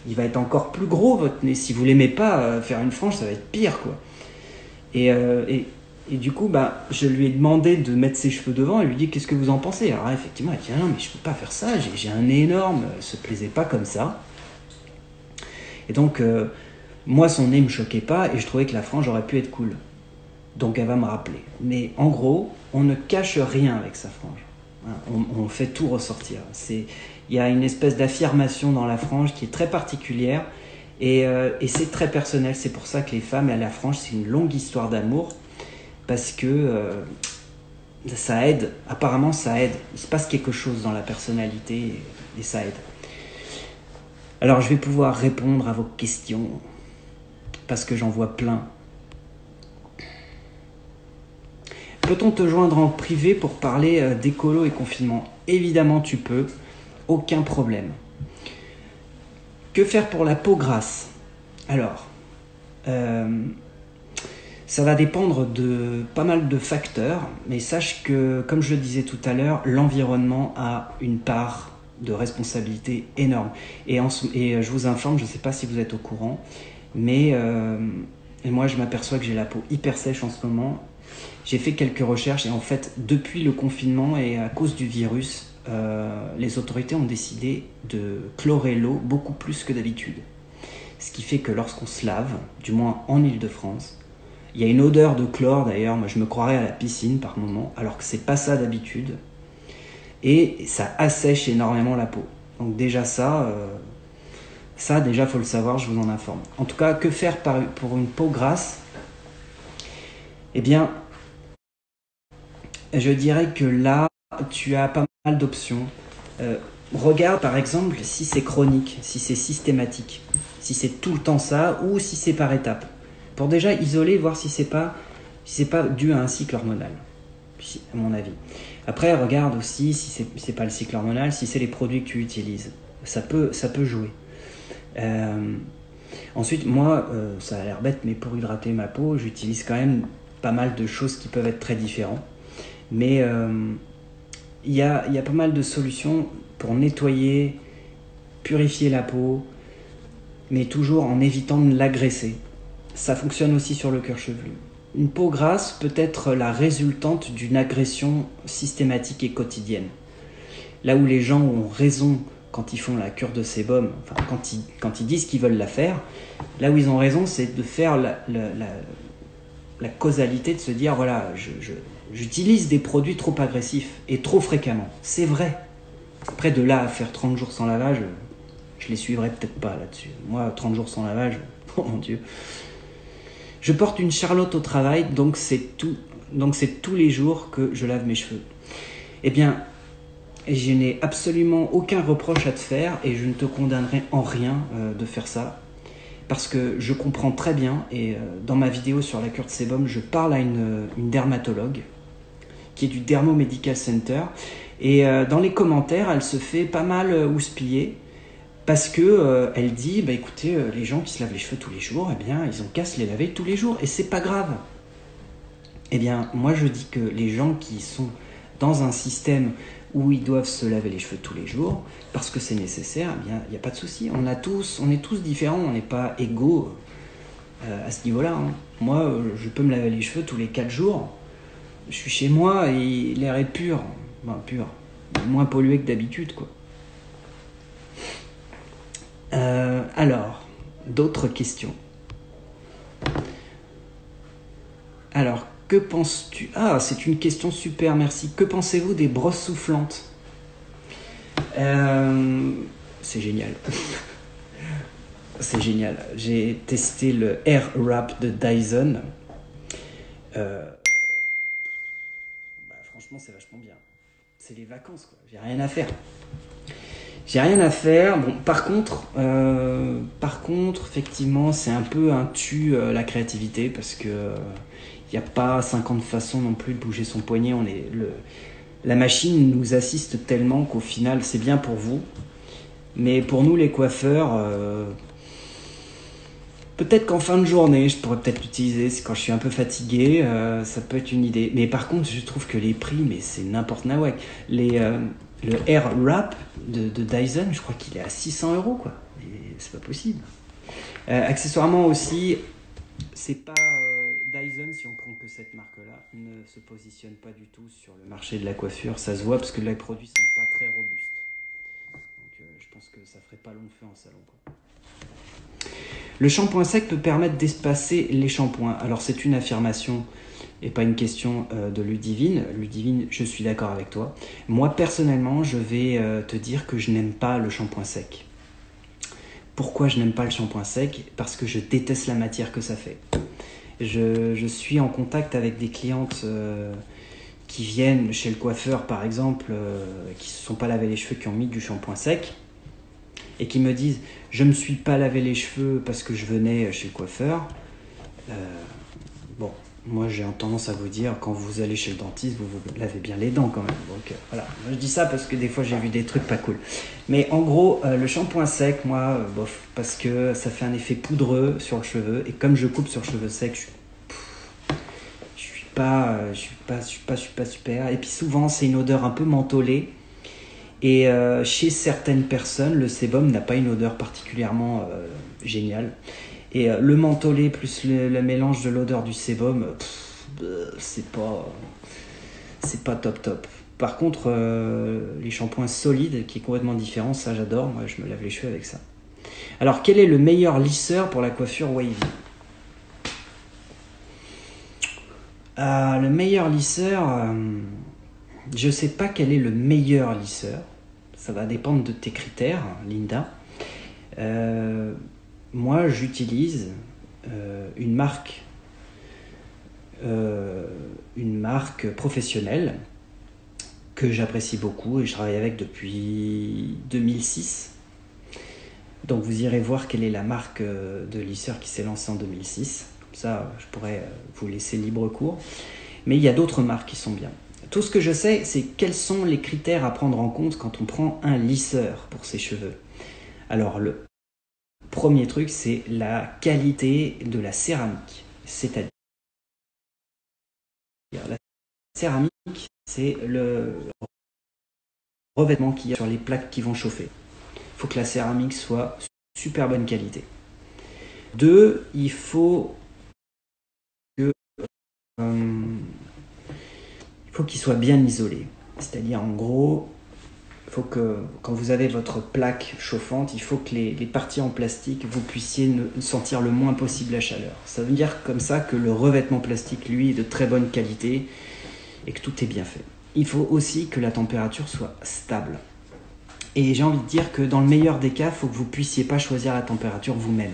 Il va être encore plus gros, votre nez. Si vous l'aimez pas, faire une frange, ça va être pire, quoi. Et du coup, je lui ai demandé de mettre ses cheveux devant. Et lui ai dit, qu'est-ce que vous en pensez? Alors effectivement, elle dit, ah non, mais je peux pas faire ça. J'ai un nez énorme. Elle se plaisait pas comme ça. Et donc, moi, son nez me choquait pas. Et je trouvais que la frange aurait pu être cool. Donc, elle va me rappeler. Mais en gros, on ne cache rien avec sa frange. On fait tout ressortir. Il y a une espèce d'affirmation dans la frange qui est très particulière Et c'est très personnel, c'est pour ça que les femmes et la frange, c'est une longue histoire d'amour, parce que ça aide, apparemment ça aide, il se passe quelque chose dans la personnalité et ça aide. Alors je vais pouvoir répondre à vos questions, parce que j'en vois plein. Peut-on te joindre en privé pour parler d'écolo et confinement? Évidemment tu peux, aucun problème. Que faire pour la peau grasse? Alors, ça va dépendre de pas mal de facteurs, mais sache que, comme je le disais tout à l'heure, l'environnement a une part de responsabilité énorme. Et je vous informe, je ne sais pas si vous êtes au courant, mais moi je m'aperçois que j'ai la peau hyper sèche en ce moment. J'ai fait quelques recherches et en fait, depuis le confinement et à cause du virus, les autorités ont décidé de chlorer l'eau beaucoup plus que d'habitude. Ce qui fait que lorsqu'on se lave, du moins en Île-de-France, il y a une odeur de chlore d'ailleurs, moi je me croirais à la piscine par moment, alors que c'est pas ça d'habitude. Et ça assèche énormément la peau. Donc déjà ça déjà faut le savoir, je vous en informe. En tout cas, que faire pour une peau grasse? Eh bien, je dirais que là, tu as pas mal d'options. Regarde par exemple si c'est chronique, si c'est systématique, si c'est tout le temps ça ou si c'est par étapes. Pour déjà isoler, voir si c'est pas dû à un cycle hormonal, à mon avis. Après, regarde aussi si c'est pas le cycle hormonal, si c'est les produits que tu utilises. Ça peut jouer. Ensuite, moi, ça a l'air bête, mais pour hydrater ma peau, j'utilise quand même pas mal de choses qui peuvent être très différentes. Mais il y a pas mal de solutions pour nettoyer, purifier la peau, mais toujours en évitant de l'agresser. Ça fonctionne aussi sur le cuir chevelu. Une peau grasse peut être la résultante d'une agression systématique et quotidienne. Là où les gens ont raison quand ils font la cure de sébum, enfin quand ils disent qu'ils veulent la faire, là où ils ont raison, c'est de faire la causalité, de se dire voilà, j'utilise des produits trop agressifs et trop fréquemment. C'est vrai. Après, de là à faire 30 jours sans lavage, je les suivrai peut-être pas là-dessus. Moi, 30 jours sans lavage, oh mon Dieu. Je porte une Charlotte au travail, donc c'est tous les jours que je lave mes cheveux. Eh bien, je n'ai absolument aucun reproche à te faire et je ne te condamnerai en rien de faire ça. Parce que je comprends très bien, et dans ma vidéo sur la cure de sébum, je parle à une dermatologue qui est du Dermo Medical Center. Et dans les commentaires, elle se fait pas mal houspiller parce que elle dit, bah écoutez, les gens qui se lavent les cheveux tous les jours, eh bien, ils ont qu'à se les laver tous les jours et c'est pas grave. Eh bien, moi je dis que les gens qui sont dans un système où ils doivent se laver les cheveux tous les jours parce que c'est nécessaire, eh bien, il n'y a pas de souci. On est tous différents, on n'est pas égaux à ce niveau-là. Hein. Moi, je peux me laver les cheveux tous les 4 jours. Je suis chez moi et l'air est pur. Enfin, pur. Moins pollué que d'habitude, quoi. Alors, d'autres questions. Alors, que penses-tu? Ah, c'est une question super, merci. Que pensez-vous des brosses soufflantes? C'est génial. C'est génial. J'ai testé le Air Wrap de Dyson. Franchement, c'est vachement bien. C'est les vacances, quoi. J'ai rien à faire. Bon, par contre, effectivement, c'est un peu un tue la créativité parce que il n'y a pas 50 façons non plus de bouger son poignet. La machine nous assiste tellement qu'au final, c'est bien pour vous. Mais pour nous, les coiffeurs, peut-être qu'en fin de journée, je pourrais peut-être l'utiliser. C'est quand je suis un peu fatigué, ça peut être une idée. Mais par contre, je trouve que les prix, mais c'est n'importe nawak. Le Air Wrap de Dyson, je crois qu'il est à 600 €, quoi. Et c'est pas possible. Accessoirement aussi, c'est pas Dyson, si on prend que cette marque-là, ne se positionne pas du tout sur le marché de la coiffure. Ça se voit parce que les produits sont pas très robustes. Donc je pense que ça ferait pas long feu en salon, quoi. Le shampoing sec peut permettre d'espacer les shampoings. Alors c'est une affirmation et pas une question de Ludivine. Ludivine, je suis d'accord avec toi. Moi personnellement, je vais te dire que je n'aime pas le shampoing sec. Pourquoi je n'aime pas le shampoing sec? Parce que je déteste la matière que ça fait. Je suis en contact avec des clientes qui viennent chez le coiffeur, par exemple, qui ne se sont pas lavé les cheveux, qui ont mis du shampoing sec, et qui me disent « Je ne me suis pas lavé les cheveux parce que je venais chez le coiffeur. » Bon, moi j'ai tendance à vous dire, quand vous allez chez le dentiste, vous vous lavez bien les dents quand même. Donc voilà, moi, je dis ça parce que des fois j'ai vu des trucs pas cool. Mais en gros, le shampoing sec, moi, bof, parce que ça fait un effet poudreux sur le cheveu. Et comme je coupe sur cheveux secs, je suis pas super. Et puis souvent, c'est une odeur un peu mentholée. Et chez certaines personnes, le sébum n'a pas une odeur particulièrement géniale. Et le mentholé plus le mélange de l'odeur du sébum, c'est pas top. Par contre, les shampoings solides, qui est complètement différent, ça j'adore. Moi, je me lave les cheveux avec ça. Alors, quel est le meilleur lisseur pour la coiffure wavy? Le meilleur lisseur, je sais pas quel est le meilleur lisseur. Ça va dépendre de tes critères, Linda. Moi, j'utilise une marque professionnelle que j'apprécie beaucoup et je travaille avec depuis 2006. Donc vous irez voir quelle est la marque de lisseur qui s'est lancée en 2006. Comme ça, je pourrais vous laisser libre cours. Mais il y a d'autres marques qui sont bien. Tout ce que je sais, c'est quels sont les critères à prendre en compte quand on prend un lisseur pour ses cheveux. Alors, le premier truc, c'est la qualité de la céramique. C'est-à-dire, la céramique, c'est le revêtement qu'il y a sur les plaques qui vont chauffer. Il faut que la céramique soit super bonne qualité. 2, il faut qu'il soit bien isolé. C'est-à-dire, en gros, il faut que, quand vous avez votre plaque chauffante, il faut que les parties en plastique, vous puissiez sentir le moins possible la chaleur. Ça veut dire comme ça que le revêtement plastique, lui, est de très bonne qualité et que tout est bien fait. Il faut aussi que la température soit stable. Et j'ai envie de dire que dans le meilleur des cas, il faut que vous ne puissiez pas choisir la température vous-même.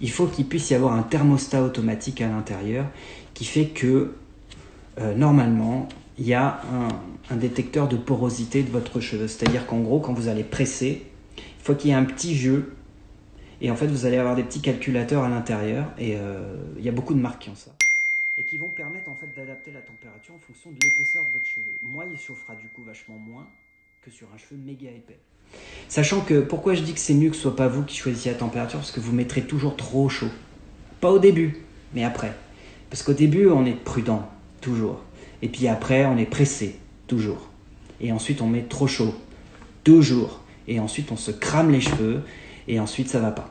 Il faut qu'il puisse y avoir un thermostat automatique à l'intérieur qui fait que, normalement, il y a un détecteur de porosité de votre cheveu. C'est-à-dire qu'en gros, quand vous allez presser, il faut qu'il y ait un petit jeu. Et en fait, vous allez avoir des petits calculateurs à l'intérieur. Et il y a beaucoup de marques qui ont ça. Et qui vont permettre en fait d'adapter la température en fonction de l'épaisseur de votre cheveu. Moi, il chauffera du coup vachement moins que sur un cheveu méga épais. Sachant que, pourquoi je dis que c'est mieux que ce soit pas vous qui choisissiez la température? Parce que vous mettrez toujours trop chaud. Pas au début, mais après. Parce qu'au début, on est prudent, toujours. Et puis après, on est pressé, toujours. Et ensuite, on met trop chaud, toujours. Et ensuite, on se crame les cheveux, et ensuite, ça va pas.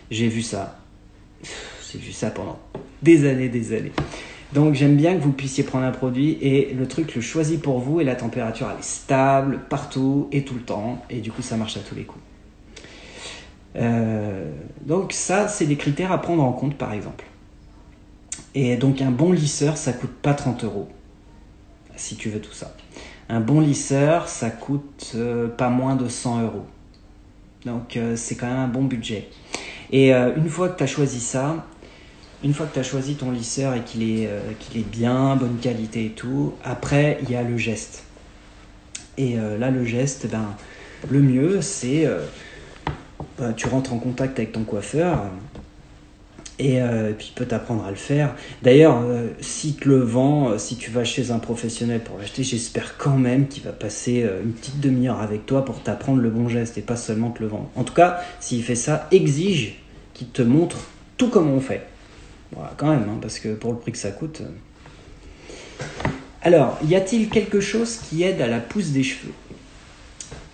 J'ai vu ça. J'ai vu ça pendant des années. Donc, j'aime bien que vous puissiez prendre un produit, et le truc le choisit pour vous, et la température, elle est stable, partout, et tout le temps. Et du coup, ça marche à tous les coups. Donc ça, c'est des critères à prendre en compte, par exemple. Et donc, un bon lisseur, ça coûte pas 30 €. Si tu veux tout ça. Un bon lisseur, ça coûte pas moins de 100 €. Donc c'est quand même un bon budget. Et une fois que tu as choisi ça, une fois que tu as choisi ton lisseur et qu'il est bien, bonne qualité et tout, après il y a le geste. Et là le geste, le mieux c'est tu rentres en contact avec ton coiffeur. Et puis il peut t'apprendre à le faire. D'ailleurs, si te le vend, si tu vas chez un professionnel pour l'acheter, j'espère quand même qu'il va passer une petite demi-heure avec toi pour t'apprendre le bon geste et pas seulement te le vendre. En tout cas, s'il fait ça, exige qu'il te montre tout comment on fait. Voilà, quand même, parce que pour le prix que ça coûte. Alors, y a-t-il quelque chose qui aide à la pousse des cheveux?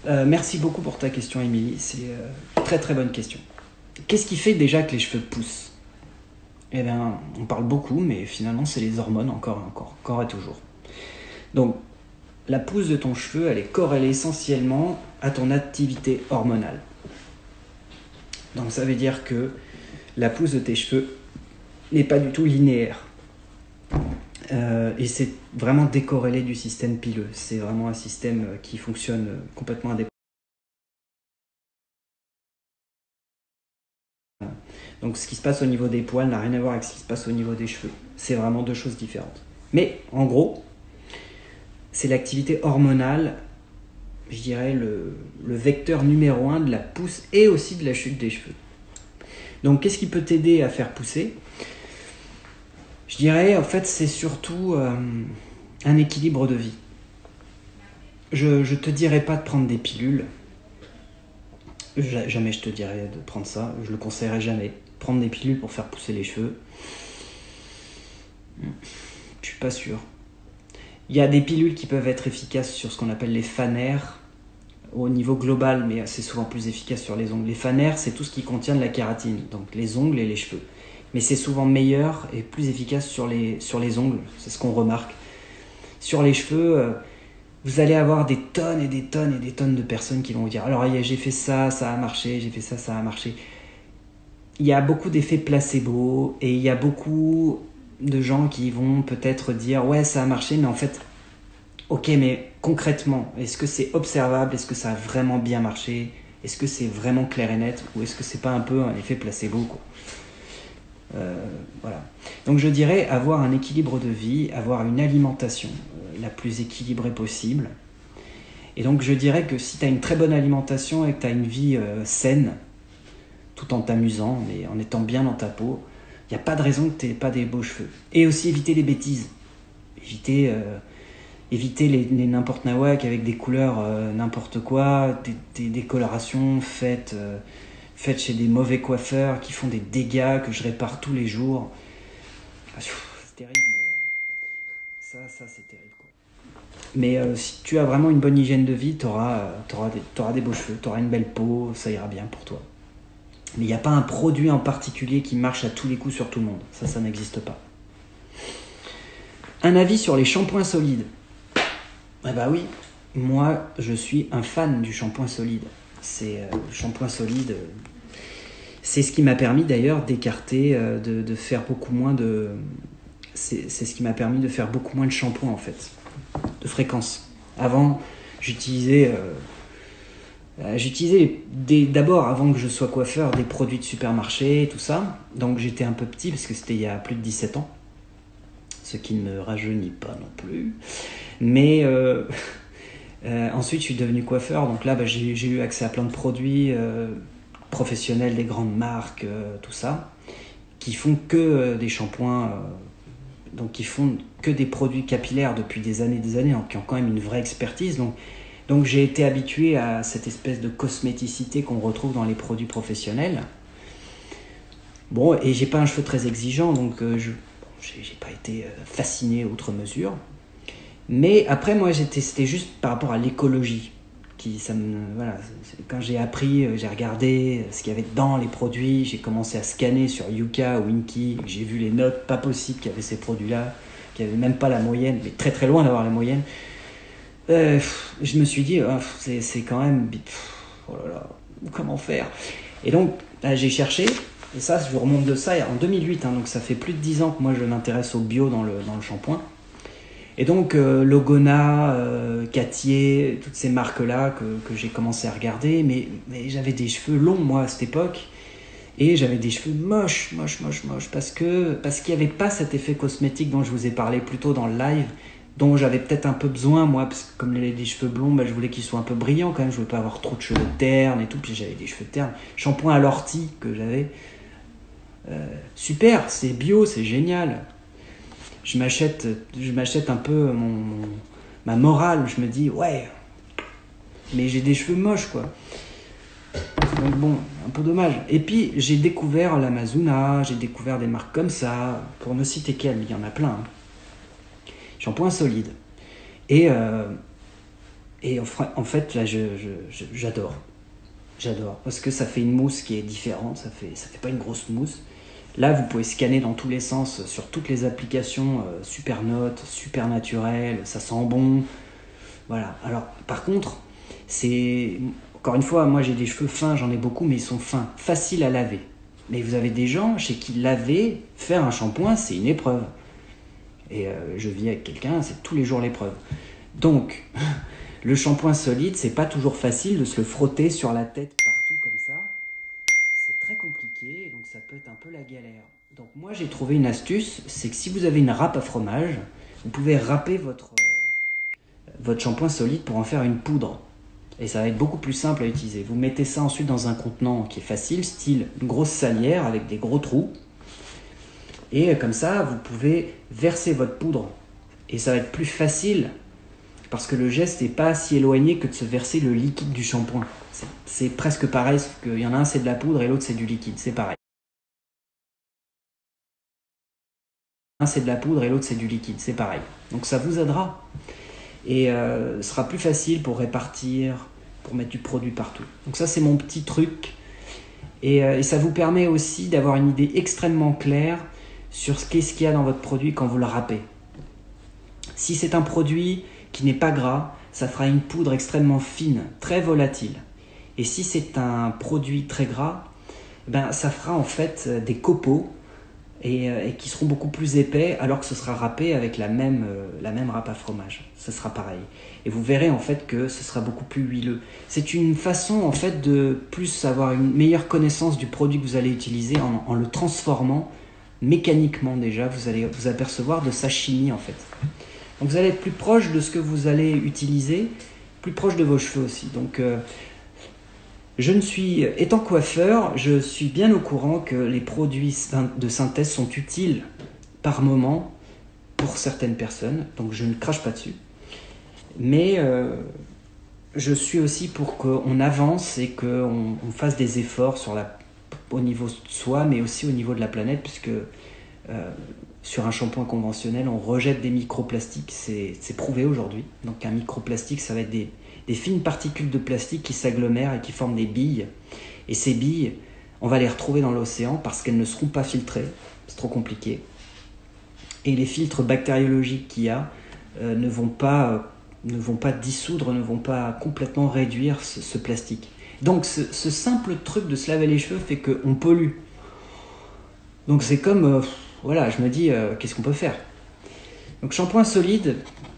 Merci beaucoup pour ta question, Émilie. C'est une très très bonne question. Qu'est-ce qui fait déjà que les cheveux poussent? Eh bien, on parle beaucoup, mais finalement, c'est les hormones, encore et toujours. Donc, la pousse de ton cheveu, elle est corrélée essentiellement à ton activité hormonale. Donc, ça veut dire que la pousse de tes cheveux n'est pas du tout linéaire. Et c'est vraiment décorrélé du système pileux. C'est vraiment un système qui fonctionne complètement indépendamment. Donc ce qui se passe au niveau des poils n'a rien à voir avec ce qui se passe au niveau des cheveux. C'est vraiment deux choses différentes. Mais en gros, c'est l'activité hormonale, je dirais, le vecteur numéro 1 de la pousse et aussi de la chute des cheveux. Donc qu'est-ce qui peut t'aider à faire pousser? Je dirais, en fait, c'est surtout un équilibre de vie. Je te dirais pas de prendre des pilules. Jamais je te dirais de prendre ça. Je le conseillerais jamais. Prendre des pilules pour faire pousser les cheveux. Je suis pas sûr. Il y a des pilules qui peuvent être efficaces sur ce qu'on appelle les fanères au niveau global, mais c'est souvent plus efficace sur les ongles. Les fanères, c'est tout ce qui contient de la kératine, donc les ongles et les cheveux. Mais c'est souvent meilleur et plus efficace sur les ongles, c'est ce qu'on remarque. Sur les cheveux, vous allez avoir des tonnes et des tonnes et des tonnes de personnes qui vont vous dire « Alors j'ai fait ça, ça a marché, j'ai fait ça, ça a marché ». Il y a beaucoup d'effets placebo et il y a beaucoup de gens qui vont peut-être dire « Ouais, ça a marché, mais en fait, ok, mais concrètement, est-ce que c'est observable? Est-ce que ça a vraiment bien marché? Est-ce que c'est vraiment clair et net? Ou est-ce que c'est pas un peu un effet placebo, quoi ?» Voilà. Donc je dirais avoir un équilibre de vie, avoir une alimentation la plus équilibrée possible. Et donc je dirais que si tu as une très bonne alimentation et que tu as une vie saine, tout en t'amusant, mais en étant bien dans ta peau, il n'y a pas de raison que tu n'aies pas des beaux cheveux. Et aussi éviter les bêtises. Éviter les n'importe nawak avec des couleurs n'importe quoi, des colorations faites chez des mauvais coiffeurs qui font des dégâts que je répare tous les jours. C'est terrible, mais ça c'est terrible, quoi. Mais si tu as vraiment une bonne hygiène de vie, tu auras des beaux cheveux, tu auras une belle peau, ça ira bien pour toi. Mais il n'y a pas un produit en particulier qui marche à tous les coups sur tout le monde. Ça n'existe pas. Un avis sur les shampoings solides. Eh ben oui, moi je suis un fan du shampoing solide. Le shampoing solide, c'est ce qui m'a permis d'ailleurs d'écarter, de faire beaucoup moins de... C'est ce qui m'a permis de faire beaucoup moins de shampoing en fait, de fréquence. Avant, j'utilisais d'abord, avant que je sois coiffeur, des produits de supermarché, tout ça. Donc j'étais un peu petit parce que c'était il y a plus de 17 ans. Ce qui ne me rajeunit pas non plus. Mais ensuite, je suis devenu coiffeur. Donc là, j'ai eu accès à plein de produits professionnels, des grandes marques, tout ça, qui font que des shampoings, donc qui font que des produits capillaires depuis des années, qui ont quand même une vraie expertise. Donc j'ai été habitué à cette espèce de cosméticité qu'on retrouve dans les produits professionnels. Bon, et j'ai pas un cheveu très exigeant, donc j'ai pas été fasciné outre mesure. Mais après, moi, c'était juste par rapport à l'écologie. Voilà, quand j'ai appris, j'ai regardé ce qu'il y avait dedans, les produits, j'ai commencé à scanner sur Yuka ou Winky, j'ai vu les notes pas possibles qu'il y avait ces produits-là, qu'il n'y avait même pas la moyenne, mais très très loin d'avoir la moyenne. Je me suis dit, c'est quand même... oh là là, comment faire? Et donc, là, j'ai cherché, et ça, je remonte de ça en 2008, hein, donc ça fait plus de 10 ans que moi je m'intéresse au bio dans le shampoing. Et donc, Logona, Cattier, toutes ces marques-là que j'ai commencé à regarder, mais j'avais des cheveux longs, moi, à cette époque, et j'avais des cheveux moches, parce qu'il n'y avait pas cet effet cosmétique dont je vous ai parlé plus tôt dans le live, dont j'avais peut-être un peu besoin, moi, parce que comme j'avais des cheveux blonds, je voulais qu'ils soient un peu brillants quand même, je voulais pas avoir trop de cheveux ternes et tout, puis j'avais des cheveux ternes. Shampoing à l'ortie que j'avais, super, c'est bio, c'est génial. Je m'achète un peu ma morale, je me dis, ouais, mais j'ai des cheveux moches, quoi. Donc bon, un peu dommage. Et puis, j'ai découvert l'Amazona, j'ai découvert des marques comme ça, pour ne citer qu'elles, il y en a plein, hein. Shampoing solide. Et en fait, là, j'adore. J'adore. Parce que ça fait une mousse qui est différente. Ça fait pas une grosse mousse. Là, vous pouvez scanner dans tous les sens sur toutes les applications super notes, super naturel, ça sent bon. Voilà. Alors, par contre, encore une fois, moi j'ai des cheveux fins, j'en ai beaucoup, mais ils sont fins, faciles à laver. Mais vous avez des gens chez qui faire un shampoing, c'est une épreuve. Et je vis avec quelqu'un, c'est tous les jours l'épreuve. Donc, le shampoing solide, c'est pas toujours facile de se le frotter sur la tête partout comme ça. C'est très compliqué, donc ça peut être un J'ai trouvé une astuce, c'est que si vous avez une râpe à fromage, vous pouvez râper votre shampoing solide pour en faire une poudre. Et ça va être beaucoup plus simple à utiliser. Vous mettez ça ensuite dans un contenant qui est facile, style une grosse salière avec des gros trous. Et comme ça, vous pouvez verser votre poudre. Et ça va être plus facile parce que le geste n'est pas si éloigné que de se verser le liquide du shampoing. C'est presque pareil, sauf qu'il y en a un c'est de la poudre et l'autre c'est du liquide, c'est pareil. Un c'est de la poudre et l'autre c'est du liquide, c'est pareil. Donc ça vous aidera. Et ce sera plus facile pour répartir, pour mettre du produit partout. Donc ça c'est mon petit truc. Et ça vous permet aussi d'avoir une idée extrêmement claire sur qu'est-ce qu'il y a dans votre produit quand vous le râpez. Si c'est un produit qui n'est pas gras, ça fera une poudre extrêmement fine, très volatile. Et si c'est un produit très gras, ben, ça fera en fait des copeaux et qui seront beaucoup plus épais alors que ce sera râpé avec la même râpe à fromage. Ce sera pareil. Et vous verrez en fait que ce sera beaucoup plus huileux. C'est une façon en fait de plus avoir une meilleure connaissance du produit que vous allez utiliser en le transformant mécaniquement déjà. Vous allez vous apercevoir de sa chimie en fait. Donc vous allez être plus proche de ce que vous allez utiliser, plus proche de vos cheveux aussi. Donc étant coiffeur, je suis bien au courant que les produits de synthèse sont utiles par moment pour certaines personnes, donc je ne crache pas dessus. Mais je suis aussi pour qu'on avance et qu'on fasse des efforts au niveau de soi, mais aussi au niveau de la planète, puisque sur un shampoing conventionnel, on rejette des microplastiques, c'est prouvé aujourd'hui. Donc un microplastique, ça va être des fines particules de plastique qui s'agglomèrent et qui forment des billes. Et ces billes, on va les retrouver dans l'océan parce qu'elles ne seront pas filtrées. C'est trop compliqué. Et les filtres bactériologiques qu'il y a ne vont pas dissoudre, ne vont pas complètement réduire ce plastique. Donc ce simple truc de se laver les cheveux fait qu'on pollue. Donc c'est comme, voilà, je me dis, qu'est-ce qu'on peut faire? Donc shampoing solide,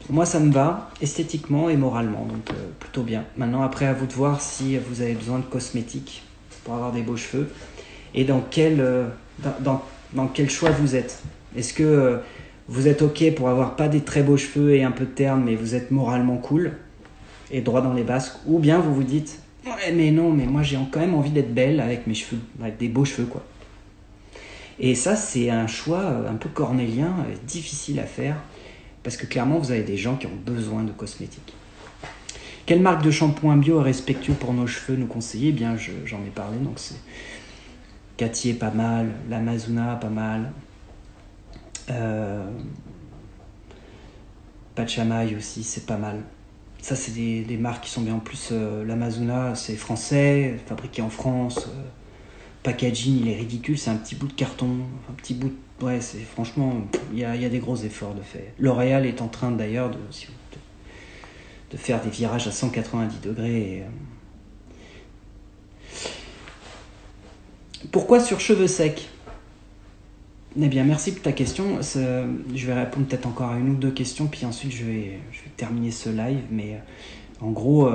moi ça me va, esthétiquement et moralement, donc plutôt bien. Maintenant, après, à vous de voir si vous avez besoin de cosmétiques pour avoir des beaux cheveux et dans quel choix vous êtes. Est-ce que vous êtes OK pour avoir pas des très beaux cheveux et un peu de terne, mais vous êtes moralement cool et droit dans les basques, ou bien vous vous dites, ouais mais non, mais moi j'ai quand même envie d'être belle avec mes cheveux, avec des beaux cheveux quoi. Et ça, c'est un choix un peu cornélien, difficile à faire, parce que clairement, vous avez des gens qui ont besoin de cosmétiques. Quelle marque de shampoing bio est respectueux pour nos cheveux nous conseiller? Eh bien, j'en ai parlé, donc c'est Cathy est pas mal, l'Amazona pas mal, Pachamay aussi, c'est pas mal. Ça, c'est des marques qui sont bien. En plus, l'Amazona, c'est français, fabriqué en France. Packaging, il est ridicule, c'est un petit bout de carton, un petit bout de... Ouais, c'est franchement, il y a des gros efforts de fait. L'Oréal est en train d'ailleurs de faire des virages à 190 degrés. Pourquoi sur cheveux secs? Eh bien, merci pour ta question. Je vais répondre peut-être encore à une ou deux questions, puis ensuite je vais terminer ce live. Mais en gros,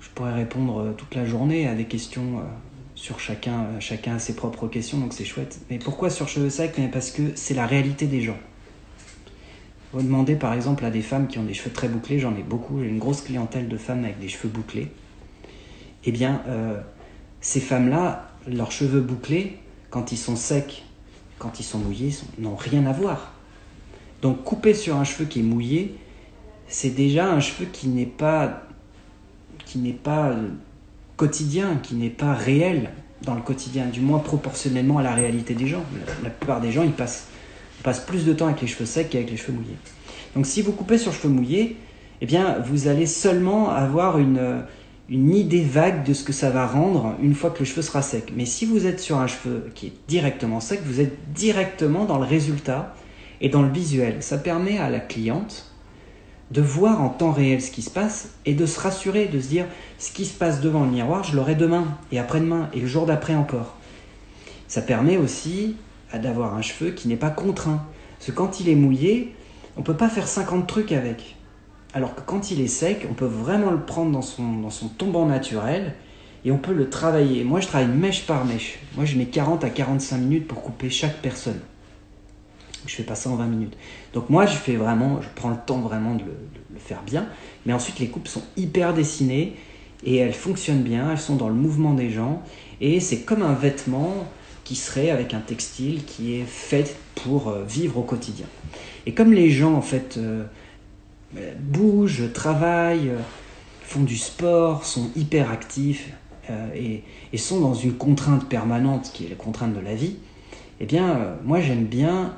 je pourrais répondre toute la journée à des questions... sur chacun a ses propres questions, donc c'est chouette. Mais pourquoi sur cheveux secs? Parce que c'est la réalité des gens. Vous demandez par exemple à des femmes qui ont des cheveux très bouclés, j'en ai beaucoup, j'ai une grosse clientèle de femmes avec des cheveux bouclés. Eh bien, ces femmes-là, leurs cheveux bouclés, quand ils sont secs, quand ils sont mouillés, n'ont rien à voir. Donc couper sur un cheveu qui est mouillé, c'est déjà un cheveu qui n'est pas quotidien, qui n'est pas réel dans le quotidien, du moins proportionnellement à la réalité des gens. La plupart des gens, ils passent plus de temps avec les cheveux secs qu'avec les cheveux mouillés. Donc si vous coupez sur cheveux mouillés, eh bien, vous allez seulement avoir une idée vague de ce que ça va rendre une fois que le cheveu sera sec. Mais si vous êtes sur un cheveu qui est directement sec, vous êtes directement dans le résultat et dans le visuel. Ça permet à la cliente de voir en temps réel ce qui se passe et de se rassurer, de se dire ce qui se passe devant le miroir, je l'aurai demain et après-demain et le jour d'après encore. Ça permet aussi d'avoir un cheveu qui n'est pas contraint. Parce que quand il est mouillé, on ne peut pas faire 50 trucs avec. Alors que quand il est sec, on peut vraiment le prendre dans son tombant naturel et on peut le travailler. Moi, je travaille mèche par mèche. Moi, je mets 40 à 45 minutes pour couper chaque personne. Je fais pas ça en 20 minutes. Donc moi, je prends le temps vraiment de le faire bien. Mais ensuite, les coupes sont hyper dessinées et elles fonctionnent bien. Elles sont dans le mouvement des gens. Et c'est comme un vêtement qui serait avec un textile qui est fait pour vivre au quotidien. Et comme les gens, en fait, bougent, travaillent, font du sport, sont hyper actifs et sont dans une contrainte permanente qui est la contrainte de la vie, eh bien, moi, j'aime bien,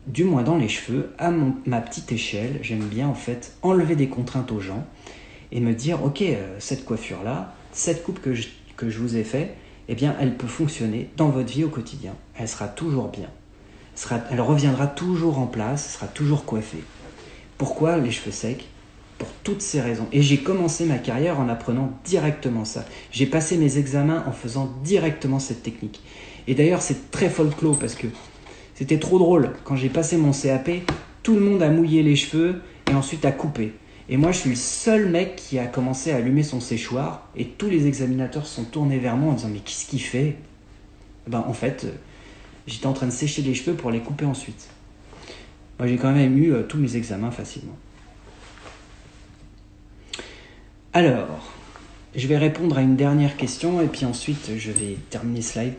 du moins dans les cheveux, à ma petite échelle, j'aime bien en fait enlever des contraintes aux gens et me dire, ok, cette coiffure-là, cette coupe que je vous ai fait, eh bien, elle peut fonctionner dans votre vie au quotidien. Elle sera toujours bien. Elle reviendra toujours en place, elle sera toujours coiffée. Pourquoi les cheveux secs ? Pour toutes ces raisons. Et j'ai commencé ma carrière en apprenant directement ça. J'ai passé mes examens en faisant directement cette technique. Et d'ailleurs, c'est très folklore parce que c'était trop drôle. Quand j'ai passé mon CAP, tout le monde a mouillé les cheveux et ensuite a coupé. Et moi, je suis le seul mec qui a commencé à allumer son séchoir et tous les examinateurs se sont tournés vers moi en disant « Mais qu'est-ce qu'il fait ?» En fait, j'étais en train de sécher les cheveux pour les couper ensuite. Moi, j'ai quand même eu tous mes examens facilement. Alors, je vais répondre à une dernière question et puis ensuite, je vais terminer ce live.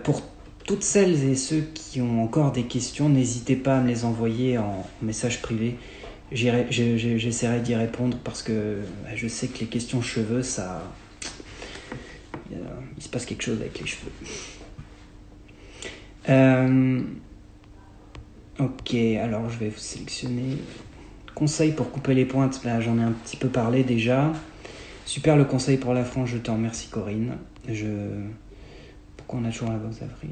Pour toutes celles et ceux qui ont encore des questions, n'hésitez pas à me les envoyer en message privé. J'essaierai d'y répondre parce que je sais que les questions cheveux, il se passe quelque chose avec les cheveux. Ok, alors je vais vous sélectionner. Conseil pour couper les pointes, là j'en ai un petit peu parlé déjà. Super le conseil pour la frange, je te remercie Corinne. Pourquoi on a toujours la box d'avril ?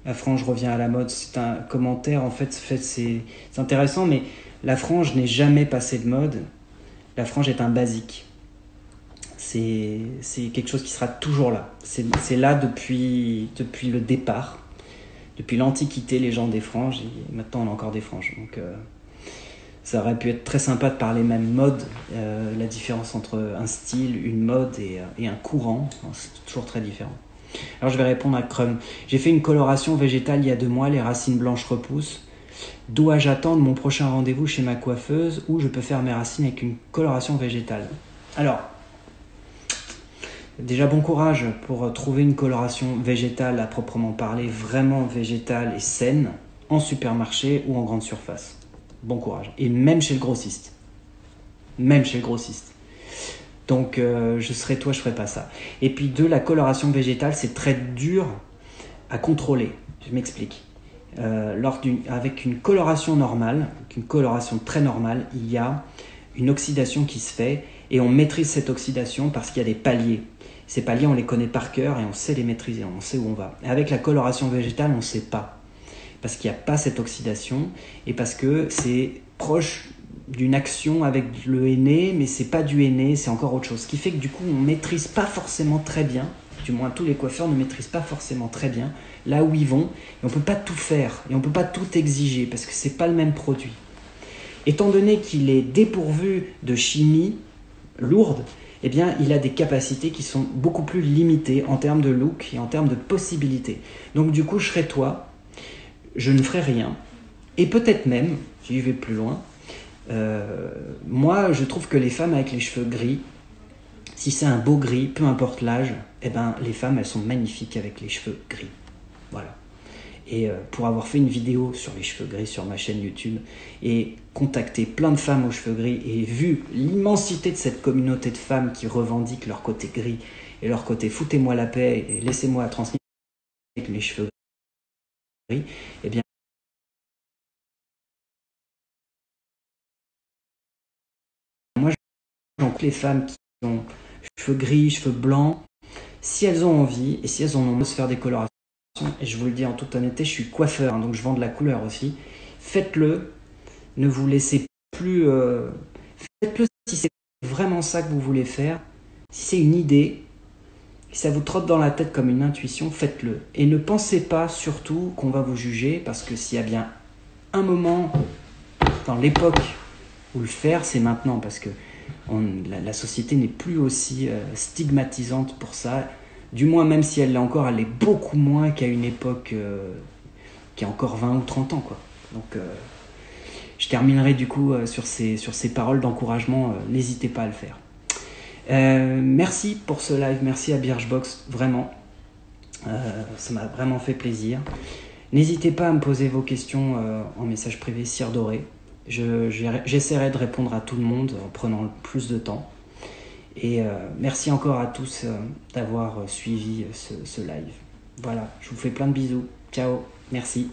La frange revient à la mode, c'est un commentaire en fait c'est intéressant, mais la frange n'est jamais passée de mode. La frange est un basique. C'est quelque chose qui sera toujours là. C'est là depuis le départ. Depuis l'Antiquité, les gens ont des franges, et maintenant on a encore des franges. Donc ça aurait pu être très sympa de parler même mode, la différence entre un style, une mode et un courant, c'est toujours très différent. Alors je vais répondre à Crum. J'ai fait une coloration végétale il y a 2 mois, les racines blanches repoussent. Dois-je attendre mon prochain rendez-vous chez ma coiffeuse ou je peux faire mes racines avec une coloration végétale ? Alors, déjà bon courage pour trouver une coloration végétale à proprement parler, vraiment végétale et saine, en supermarché ou en grande surface. Bon courage. Et même chez le grossiste. Donc, je serais toi, je ferais pas ça. Et puis, la coloration végétale, c'est très dur à contrôler. Je m'explique. Avec une coloration normale, une coloration très normale, il y a une oxydation qui se fait et on maîtrise cette oxydation parce qu'il y a des paliers. Ces paliers, on les connaît par cœur et on sait les maîtriser, on sait où on va. Et avec la coloration végétale, on ne sait pas. Parce qu'il n'y a pas cette oxydation et parce que c'est proche d'une action avec le henné, mais c'est pas du henné, c'est encore autre chose. Ce qui fait que du coup, on maîtrise pas forcément très bien, du moins tous les coiffeurs ne maîtrisent pas forcément très bien là où ils vont, et on peut pas tout faire, et on peut pas tout exiger, parce que c'est pas le même produit. Étant donné qu'il est dépourvu de chimie lourde, eh bien, il a des capacités qui sont beaucoup plus limitées en termes de look et en termes de possibilités. Donc du coup, je serais toi, je ne ferai rien, et peut-être même, si je vais plus loin, moi, je trouve que les femmes avec les cheveux gris, si c'est un beau gris, peu importe l'âge, eh ben, les femmes, elles sont magnifiques avec les cheveux gris. Voilà. Et pour avoir fait une vidéo sur les cheveux gris sur ma chaîne YouTube et contacté plein de femmes aux cheveux gris et vu l'immensité de cette communauté de femmes qui revendiquent leur côté gris et leur côté foutez-moi la paix et laissez-moi transmettre mes cheveux gris, eh bien, moi, j'encourage les femmes qui ont cheveux gris, cheveux blancs, si elles ont envie et si elles ont envie de se faire des colorations, et je vous le dis en toute honnêteté, je suis coiffeur, hein, donc je vends de la couleur aussi, faites-le, ne vous laissez plus... faites-le si c'est vraiment ça que vous voulez faire, si c'est une idée, si ça vous trotte dans la tête comme une intuition, faites-le. Et ne pensez pas surtout qu'on va vous juger, parce que s'il y a bien un moment dans l'époque où le faire, c'est maintenant, parce que la société n'est plus aussi stigmatisante pour ça. Du moins, même si elle l'est encore, elle est beaucoup moins qu'à une époque qui a encore 20 ou 30 ans, quoi. Donc je terminerai du coup sur ces paroles d'encouragement, n'hésitez pas à le faire. Merci pour ce live, merci à Birchbox, vraiment, ça m'a vraiment fait plaisir. N'hésitez pas à me poser vos questions en message privé Cire Doré. J'essaierai de répondre à tout le monde en prenant plus de temps. Et merci encore à tous d'avoir suivi ce live. Voilà, je vous fais plein de bisous. Ciao, merci.